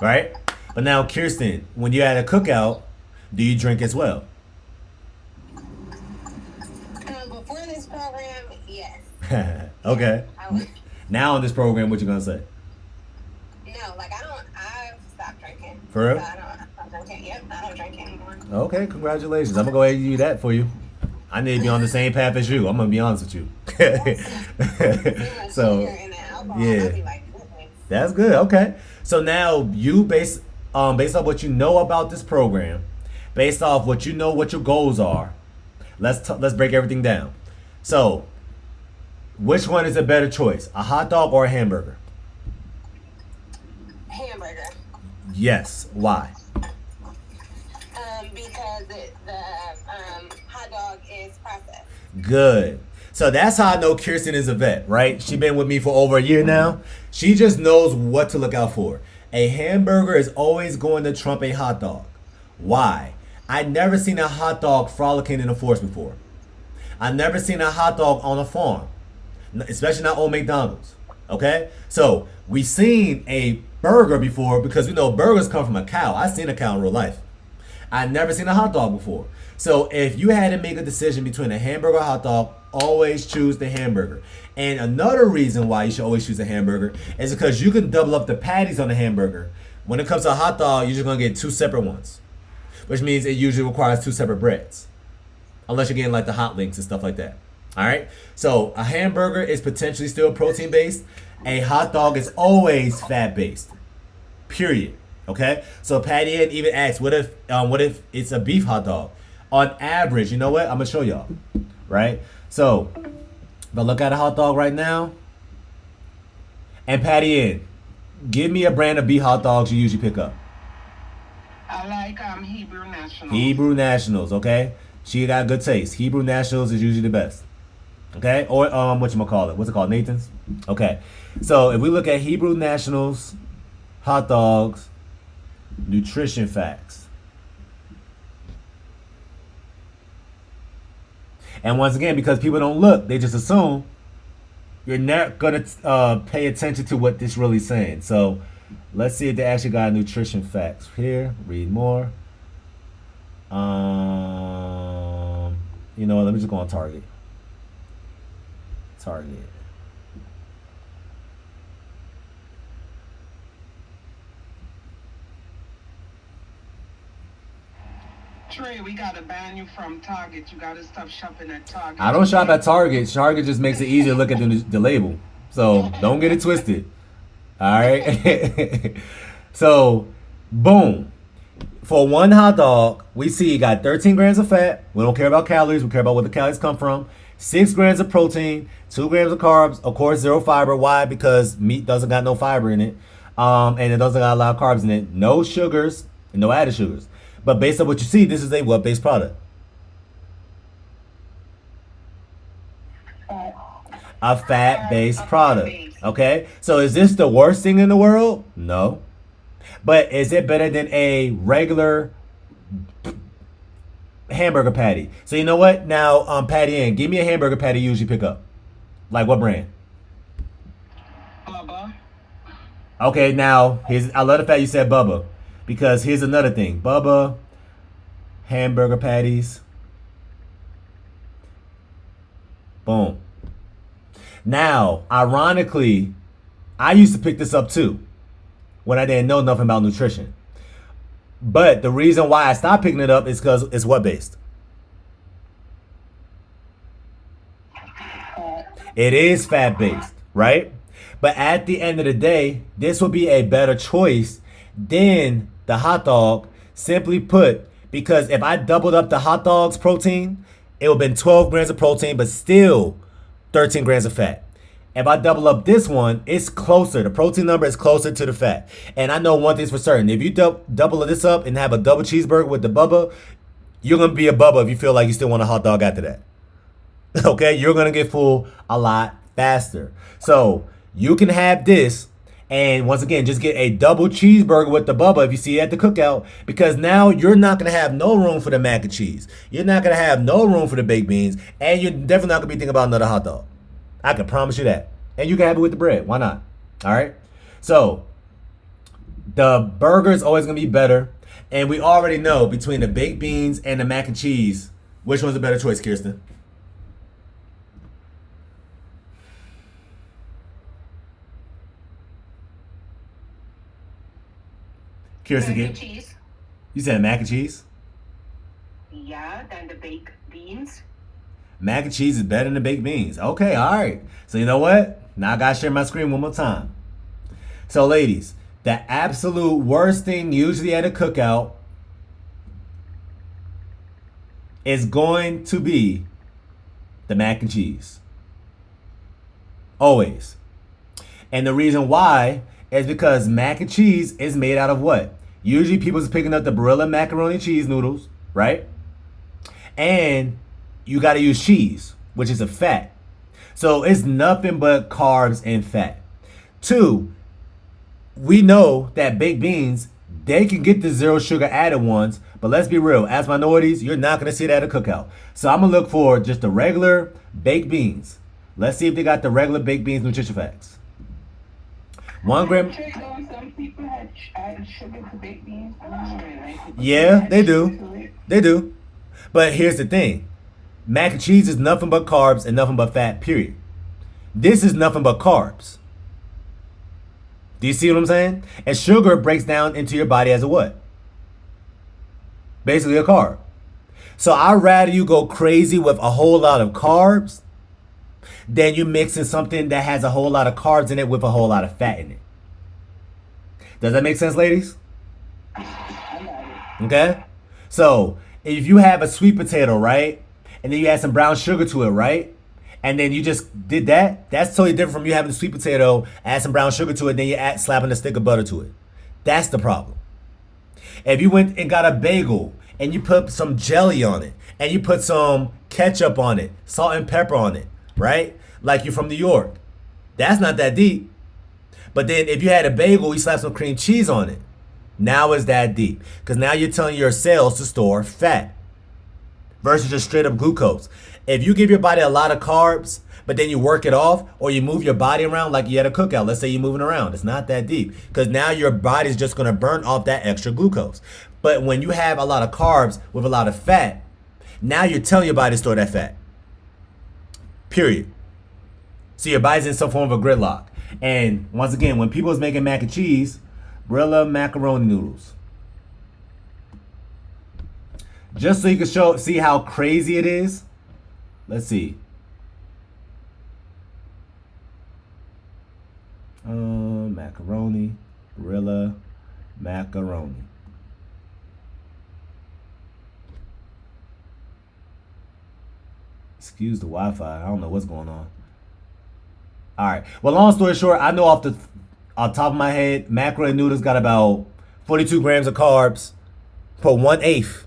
Right? But now, Kirsten, when you're at a cookout, do you drink as well? Before this program, yes. Okay. I would. Now on this program, what you gonna say? No, like I've stopped drinking. For real? So I don't drink. Yep, I don't drink anymore. Okay, congratulations. I'm gonna go ahead and do that for you. I need to be on the same path as you. I'm gonna be honest with you. So, yeah, that's good. Okay, so now you based off what you know about this program, based off what you know what your goals are. Let's break everything down. So, which one is a better choice, a hot dog or a hamburger? Hamburger. Yes. Why? Because the hot dog is processed. Good. So that's how I know Kirsten is a vet, right? She's been with me for over a year now. She just knows what to look out for. A hamburger is always going to trump a hot dog. Why? I never seen a hot dog frolicking in the forest before. I never seen a hot dog on a farm, especially not old McDonald's. Okay? So we seen a burger before, because we know burgers come from a cow. I seen a cow in real life. I never seen a hot dog before. So if you had to make a decision between a hamburger or a hot dog, always choose the hamburger. And another reason why you should always choose a hamburger is because you can double up the patties on the hamburger. When it comes to a hot dog, you're just gonna get two separate ones, which means it usually requires two separate breads, unless you're getting like the hot links and stuff like that. All right. So a hamburger is potentially still protein based. A hot dog is always fat based. Period. Okay. So Patty Ann even asked, what if it's a beef hot dog? On average, you know what? I'm gonna show y'all. Right. So if I look at a hot dog right now, and Patty Ann, give me a brand of beef hot dogs you usually pick up. I like Hebrew Nationals. Hebrew Nationals, okay? She got good taste. Hebrew Nationals is usually the best. Okay? Or whatchamacallit? What's it called? Nathan's? Okay. So if we look at Hebrew Nationals, hot dogs, nutrition facts. And once again, because people don't look, they just assume, you're not gonna pay attention to what this really saying. So let's see if they actually got nutrition facts here. Read more. You know what? Let me just go on Target. Target. Trey, we gotta ban you from Target. You gotta stop shopping at Target. I don't shop at Target. Target just makes it easier to look at the label. So don't get it twisted. All right. So, boom. For one hot dog, we see you got 13 grams of fat. We don't care about calories. We care about where the calories come from. 6 grams of protein, 2 grams of carbs. Of course, 0 fiber. Why? Because meat doesn't got no fiber in it. And it doesn't got a lot of carbs in it. No sugars and no added sugars. But based on what you see, this is a what-based product? A fat-based product. Okay? So is this the worst thing in the world? No. But is it better than a regular hamburger patty? So you know what? Now, Patty Ann, give me a hamburger patty you usually pick up. Like what brand? Bubba. Okay, now, I love the fact you said Bubba. Because here's another thing. Bubba, hamburger patties. Boom. Now, ironically, I used to pick this up too when I didn't know nothing about nutrition. But the reason why I stopped picking it up is because it's what based? It is fat based, right? But at the end of the day, this will be a better choice than the hot dog. Simply put, because if I doubled up the hot dog's protein, it would have been 12 grams of protein, but still 13 grams of fat. If I double up this one, it's closer. The protein number is closer to the fat. And I know one thing's for certain. If you double this up and have a double cheeseburger with the Bubba, you're going to be a Bubba if you feel like you still want a hot dog after that. Okay? You're going to get full a lot faster. So you can have this. And once again, just get a double cheeseburger with the Bubba if you see it at the cookout. Because now you're not going to have no room for the mac and cheese. You're not going to have no room for the baked beans. And you're definitely not going to be thinking about another hot dog. I can promise you that. And you can have it with the bread. Why not? All right? So, the burger is always going to be better. And we already know between the baked beans and the mac and cheese, which one's a better choice, Kirsten? Kirsten, Mac and again. cheese. You said mac and cheese? Yeah, then the baked beans. Mac and cheese is better than the baked beans. Okay, all right. So you know what? Now I gotta share my screen one more time. So ladies, the absolute worst thing usually at a cookout is going to be the mac and cheese. Always. And the reason why is because mac and cheese is made out of what? Usually people's picking up the Barilla macaroni cheese noodles, right? And you got to use cheese, which is a fat. So it's nothing but carbs and fat. 2, we know that baked beans, they can get the 0 sugar added ones, but let's be real, as minorities, you're not going to see that at a cookout. So I'm going to look for just the regular baked beans. Let's see if they got the regular baked beans nutrition facts. 1 gram. Some people add sugar to baked beans. Yeah, they do. They do. But here's the thing. Mac and cheese is nothing but carbs and nothing but fat, period. This is nothing but carbs. Do you see what I'm saying? And sugar breaks down into your body as a what? Basically a carb. So I'd rather you go crazy with a whole lot of carbs than you mixing something that has a whole lot of carbs in it with a whole lot of fat in it. Does that make sense, ladies? Okay? So if you have a sweet potato, right? And then you add some brown sugar to it, right? And then you just did that. That's totally different from you having a sweet potato, add some brown sugar to it, then you add slapping a stick of butter to it. That's the problem. If you went and got a bagel and you put some jelly on it, and you put some ketchup on it, salt and pepper on it, right? Like you're from New York. That's not that deep. But then if you had a bagel, you slap some cream cheese on it. Now it's that deep. Because now you're telling your cells to store fat versus just straight up glucose. If you give your body a lot of carbs, but then you work it off or you move your body around like you had a cookout, let's say you're moving around, it's not that deep because now your body's just going to burn off that extra glucose. But when you have a lot of carbs with a lot of fat, now you're telling your body to store that fat. Period. So your body's in some form of a gridlock. And once again, when people is making mac and cheese, Barilla macaroni noodles. Just so you can see how crazy it is. Let's see. Macaroni, gorilla, macaroni. Excuse the Wi-Fi. I don't know what's going on. All right. Well, long story short, I know off top of my head, macaroni noodles got about 42 grams of carbs per 1/8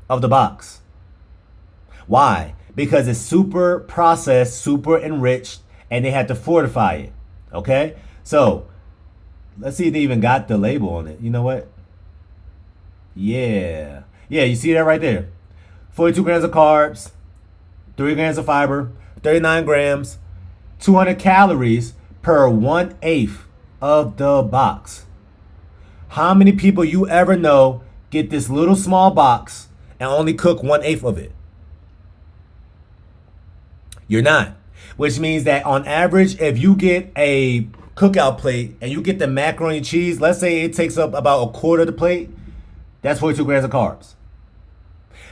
of the box. Why? Because it's super processed, super enriched, and they had to fortify it. Okay? So, let's see if they even got the label on it. You know what? Yeah. Yeah, you see that right there. 42 grams of carbs, 3 grams of fiber, 39 grams, 200 calories per 1/8 of the box. How many people you ever know get this little small box and only cook 1/8 of it? You're not. Which means that on average, if you get a cookout plate and you get the macaroni and cheese, let's say it takes up about a quarter of the plate, that's 42 grams of carbs.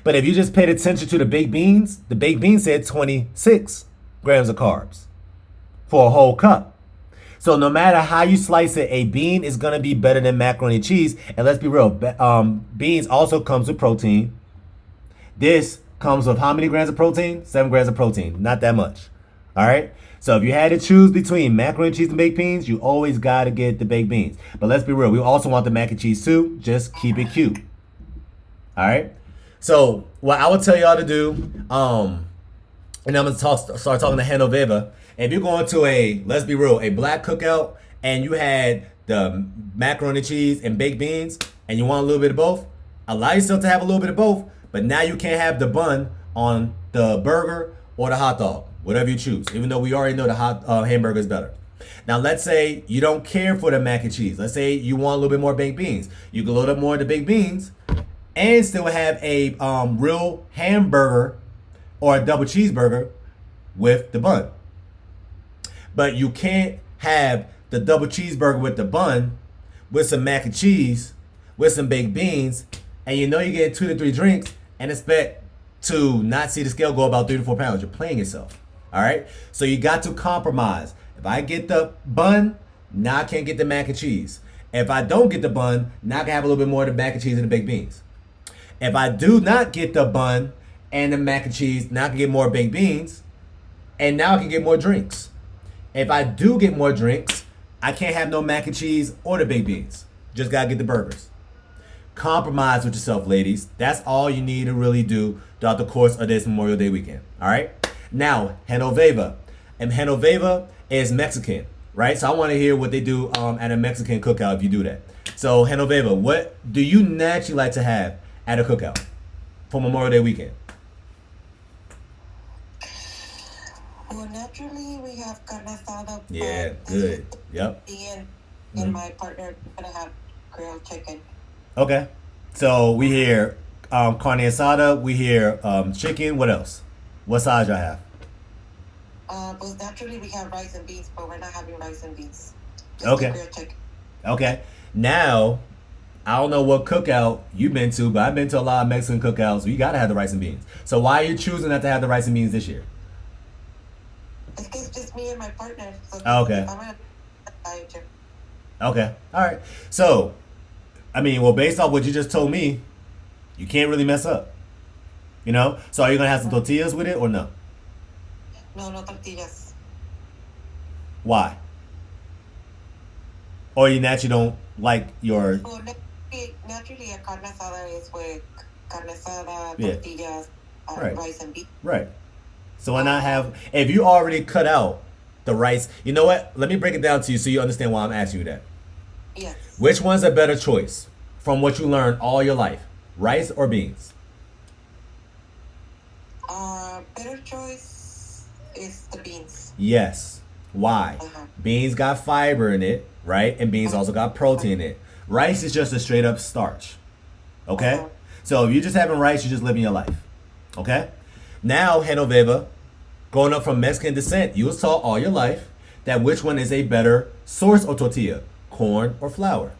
But if you just paid attention to the baked beans said 26 grams of carbs for a whole cup. So no matter how you slice it, a bean is going to be better than macaroni and cheese. And let's be real, beans also comes with protein. This comes with how many grams of protein? 7 grams of protein. Not that much. All right? So if you had to choose between macaroni and cheese and baked beans, you always got to get the baked beans. But let's be real, we also want the mac and cheese too. Just keep it cute. All right? So what I would tell y'all to do, and I'm going to start talking to Genoveva. If you're going to let's be real, a black cookout, and you had the macaroni and cheese and baked beans, and you want a little bit of both, allow yourself to have a little bit of both, but now you can't have the bun on the burger or the hot dog, whatever you choose, even though we already know the hot hamburger is better. Now, let's say you don't care for the mac and cheese. Let's say you want a little bit more baked beans. You can load up more of the baked beans and still have a real hamburger or a double cheeseburger with the bun. But you can't have the double cheeseburger with the bun, with some mac and cheese, with some baked beans, and you know you get 2 to 3 drinks and expect to not see the scale go about 3 to 4 pounds. You're playing yourself. All right? So you got to compromise. If I get the bun, now I can't get the mac and cheese. If I don't get the bun, now I can have a little bit more of the mac and cheese and the baked beans. If I do not get the bun and the mac and cheese, now I can get more baked beans, and now I can get more drinks. If I do get more drinks, I can't have no mac and cheese or the baked beans. Just gotta get the burgers. Compromise with yourself, ladies. That's all you need to really do throughout the course of this Memorial Day weekend. All right? Now, Genoveva. And Genoveva is Mexican, right? So I want to hear what they do at a Mexican cookout if you do that. So, Genoveva, what do you naturally like to have at a cookout for Memorial Day weekend? Well, naturally, we have carne asada. Yeah, good. Yep. And my partner gonna have grilled chicken. Okay. So we hear carne asada. We hear chicken. What else? What size y'all have? Well, naturally, we have rice and beans, but we're not having rice and beans. Just Okay. grilled chicken. Okay. Now, I don't know what cookout you've been to, but I've been to a lot of Mexican cookouts. So you gotta have the rice and beans. So why are you choosing not to have the rice and beans this year? It's just me and my partner. So Okay. I'm gonna Okay. All right. So, I mean, well, based off what you just told me, you can't really mess up. You know? So are you going to have some tortillas with it or no? No tortillas. Why? Or you naturally don't like your... Well, naturally, a carne asada is with carne asada, Yeah. tortillas, Right. rice and beans. Right. So why not have... If you already cut out the rice... You know what? Let me break it down to you so you understand why I'm asking you that. Yes. Which one's a better choice from what you learned all your life? Rice or beans? Better choice is the beans. Yes. Why? Beans got fiber in it, right? And beans also got protein in it. Rice is just a straight up starch. Okay? So if you're just having rice, you're just living your life. Okay? Now, Genoveva, growing up from Mexican descent, you was taught all your life that which one is a better source of tortilla, corn or flour?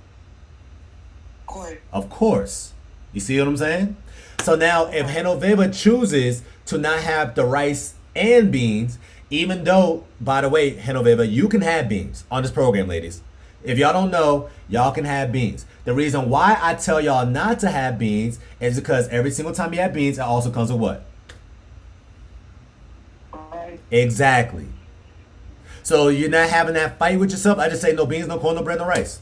Corn. Of course. You see what I'm saying? So now, if Genoveva chooses to not have the rice and beans, even though, by the way, Genoveva, you can have beans on this program, ladies. If y'all don't know, y'all can have beans. The reason why I tell y'all not to have beans is because every single time you have beans, it also comes with what? Right. Exactly. So you're not having that fight with yourself. I just say no beans, no corn, no bread, no rice.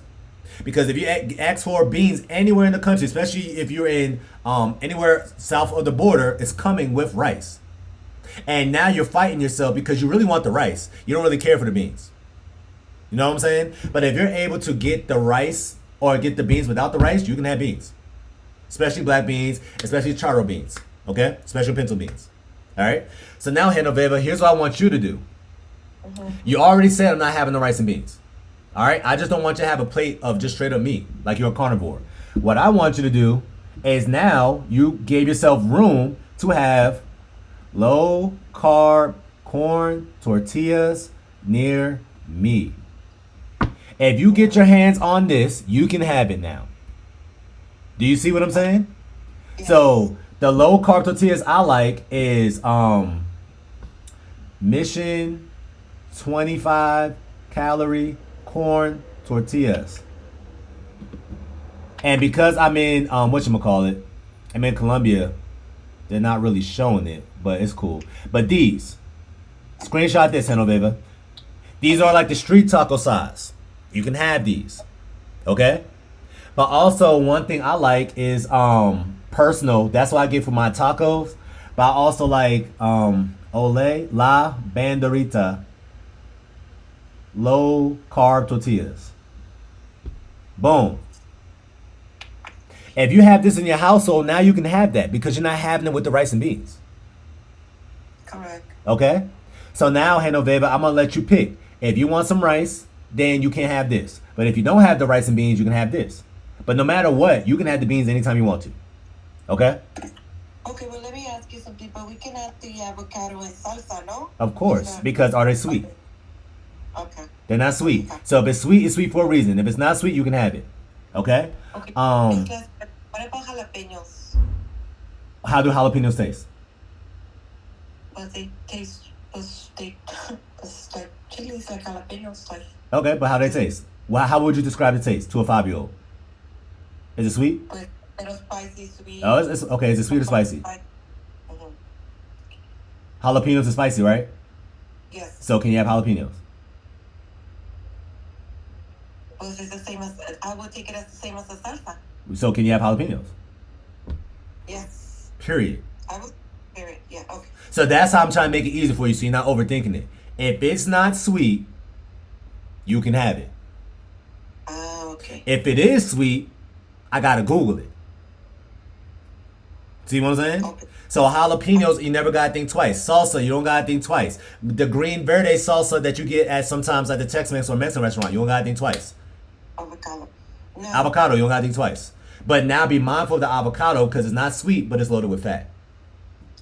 Because if you ask for beans anywhere in the country, especially if you're in anywhere south of the border, it's coming with rice. And now you're fighting yourself because you really want the rice. You don't really care for the beans. You know what I'm saying? But if you're able to get the rice or get the beans without the rice, you can have beans. Especially black beans, especially charro beans. Okay? Special pencil beans. All right? So now, Genoveva, here's what I want you to do. You already said I'm not having the rice and beans. All right? I just don't want you to have a plate of just straight up meat like you're a carnivore. What I want you to do is now you gave yourself room to have low carb corn tortillas near me. If you get your hands on this, you can have it now. Do you see what I'm saying? Yes. So the low carb tortillas I like is Mission 25 calorie corn tortillas. And because I'm in whatchamacallit, I'm in Colombia, they're not really showing it, but it's cool. But these, screenshot this, Genoveva. These are like the street taco size. You can have these. Okay? But also one thing I like is personal. That's what I get for my tacos. But I also like Ole La Banderita low carb tortillas. Boom. If you have this in your household, now you can have that because you're not having it with the rice and beans. Correct. Okay? So now, Genoveva, I'm going to let you pick. If you want some rice, then you can't have this. But if you don't have the rice and beans, you can have this. But no matter what, you can have the beans anytime you want to. Okay? Okay, well, let me ask you something. But we can add the avocado and salsa, no? Of course. Because are they sweet? Okay. They're not sweet. So if it's sweet for a reason. If it's not sweet, you can have it. Okay? Okay. What about jalapenos? How do jalapenos taste? But they taste, like chilies, like jalapenos, like. Okay, but how they taste? How would you describe the taste to a 5-year-old? Is it sweet? With little spicy, sweet. Oh, it's okay. Is it sweet or spicy? Mm-hmm. Jalapenos is spicy, right? Yes. So can you have jalapenos? Well, it's the same as, I would take it as the same as the salsa. So can you have jalapenos? Yes. Period. I would hear it. Yeah, okay. So that's how I'm trying to make it easy for you so you're not overthinking it. If it's not sweet, you can have it. Okay. If it is sweet, I gotta Google it. See what I'm saying? Okay. So jalapenos, you never gotta think twice. Salsa, you don't gotta think twice. The green verde salsa that you get at sometimes at the Tex-Mex or Mexican restaurant, you don't gotta think twice. Avocado. No. Avocado, you don't gotta think twice. But now be mindful of the avocado because it's not sweet, but it's loaded with fat.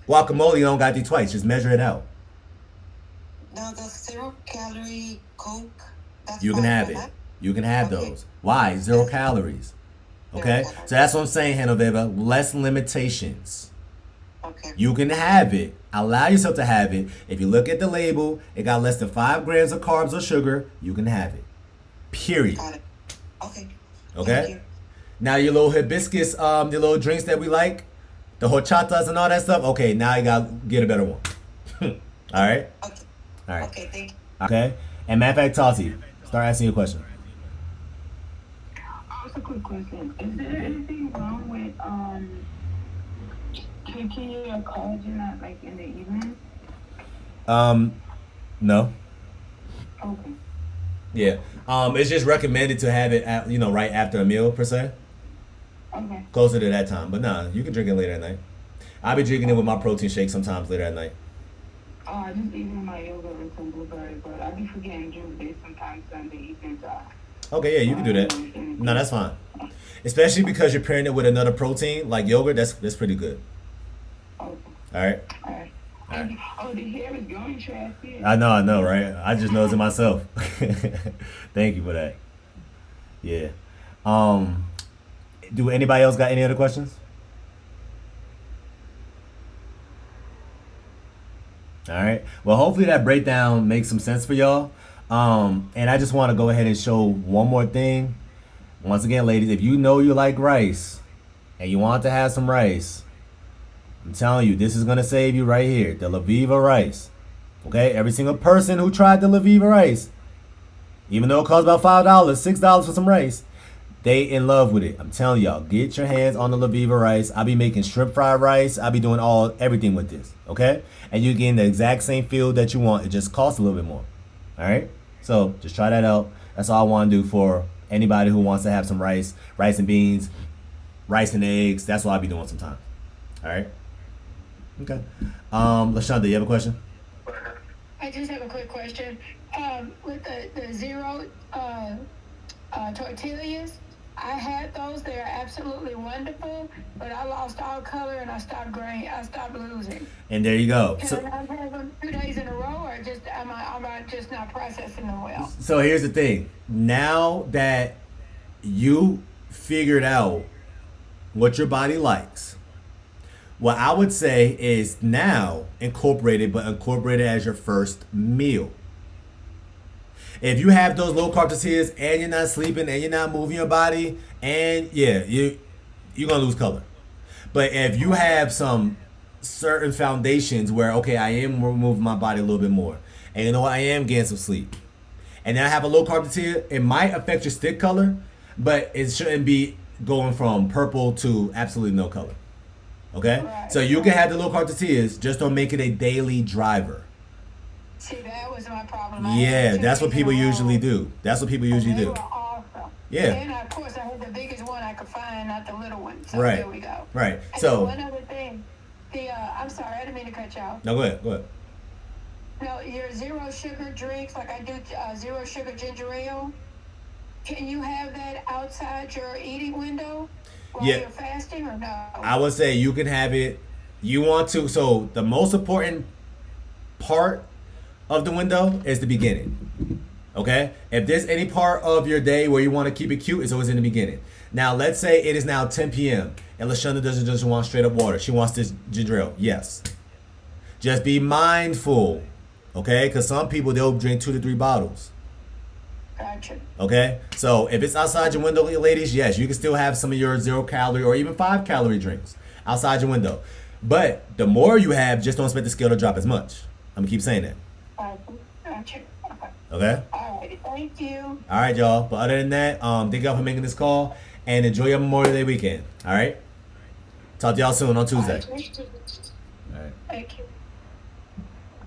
Guacamole, you don't gotta think twice. Just measure it out. No, the 0-calorie Coke. That's You can fine have for it. that? You can have Okay. those. Why? 0 calories. Okay? Zero calories. So that's what I'm saying, Genoveva. Less limitations. Okay. You can have it. Allow yourself to have it. If you look at the label, it got less than 5 grams of carbs or sugar. You can have it. Period. Got it. Okay. Okay? Thank you. Now your little hibiscus, the little drinks that we like, the horchatas and all that stuff. Okay, now you gotta get a better one. All right? Okay. All right. Okay, thank you. Okay? And matter of fact, Tati, start asking your question. Also, a quick question. Is there anything wrong with taking your collagen at like in the evening? No. Okay. Yeah. It's just recommended to have it at, right after a meal per se. Okay. Closer to that time. But nah, you can drink it later at night. I'll be drinking it with my protein shake sometimes later at night. I just eating my yogurt and some blueberry, but I be forgetting juice days sometimes in the evening. Okay, yeah, you can do that. No, that's fine. Especially because you're pairing it with another protein like yogurt. That's pretty good. Okay. All right. All right. All right. Oh, the hair is growing trash here. I know, right? I just noticed it myself. Thank you for that. Yeah. Do anybody else got any other questions? All right. Well, hopefully that breakdown makes some sense for y'all. And I just want to go ahead and show one more thing. Once again, ladies, if you know you like rice and you want to have some rice, I'm telling you, this is going to save you right here. The Laviva rice. Okay? Every single person who tried the Laviva rice, even though it costs about $5, $6 for some rice, they in love with it. I'm telling y'all, get your hands on the Laviva rice. I'll be making shrimp fried rice. I'll be doing everything with this. Okay? And you're getting the exact same feel that you want. It just costs a little bit more. All right? So just try that out. That's all I want to do for anybody who wants to have some rice and beans, rice and eggs. That's what I'll be doing sometimes. All right? Okay. LaShonda, you have a question? I just have a quick question. With the zero tortillas, I had those. They are absolutely wonderful, but I lost all color and I stopped growing. I stopped losing. And there you go. Can I have them 2 days in a row, or just am I just not processing them well? So here's the thing. Now that you figured out what your body likes, what I would say is now incorporate it, but incorporate it as your first meal. If you have those low carb tortillas and you're not sleeping and you're not moving your body, and yeah, you're gonna lose color. But if you have some certain foundations where, okay, I am moving my body a little bit more, and you know what, I am getting some sleep, and then I have a low carb tortilla, it might affect your stick color, but it shouldn't be going from purple to absolutely no color. Okay? Right. So you can have the low carb tortillas, just don't make it a daily driver. See, that was my problem. Yeah, that's what people usually do. That's what people usually They do. were awesome. Yeah. And of course, I had the biggest one I could find, not the little one. So Right. there we go. Right. And So one other thing, I'm sorry, I didn't mean to cut you off. no, go ahead. No, your zero sugar drinks, like I do zero sugar ginger ale. Can you have that outside your eating window while Yeah. you're fasting, or no? I would say you can have it. You want to. So the most important part of the window is the beginning. Okay? If there's any part of your day where you want to keep it cute, it's always in the beginning. Now, let's say it is now 10 p.m. and LaShonda doesn't just want straight up water. She wants this ginger ale. Yes. Just be mindful. Okay? Because some people, they'll drink 2 to 3 bottles. Gotcha. Okay? So if it's outside your window, ladies, yes, you can still have some of your 0 calorie or even 5 calorie drinks outside your window. But the more you have, just don't expect the scale to drop as much. I'm going to keep saying that. Gotcha. Okay? All right. Thank you. All right, y'all. But other than that, thank y'all for making this call and enjoy your Memorial Day weekend. All right? Talk to y'all soon on Tuesday. All right. All right. Thank you.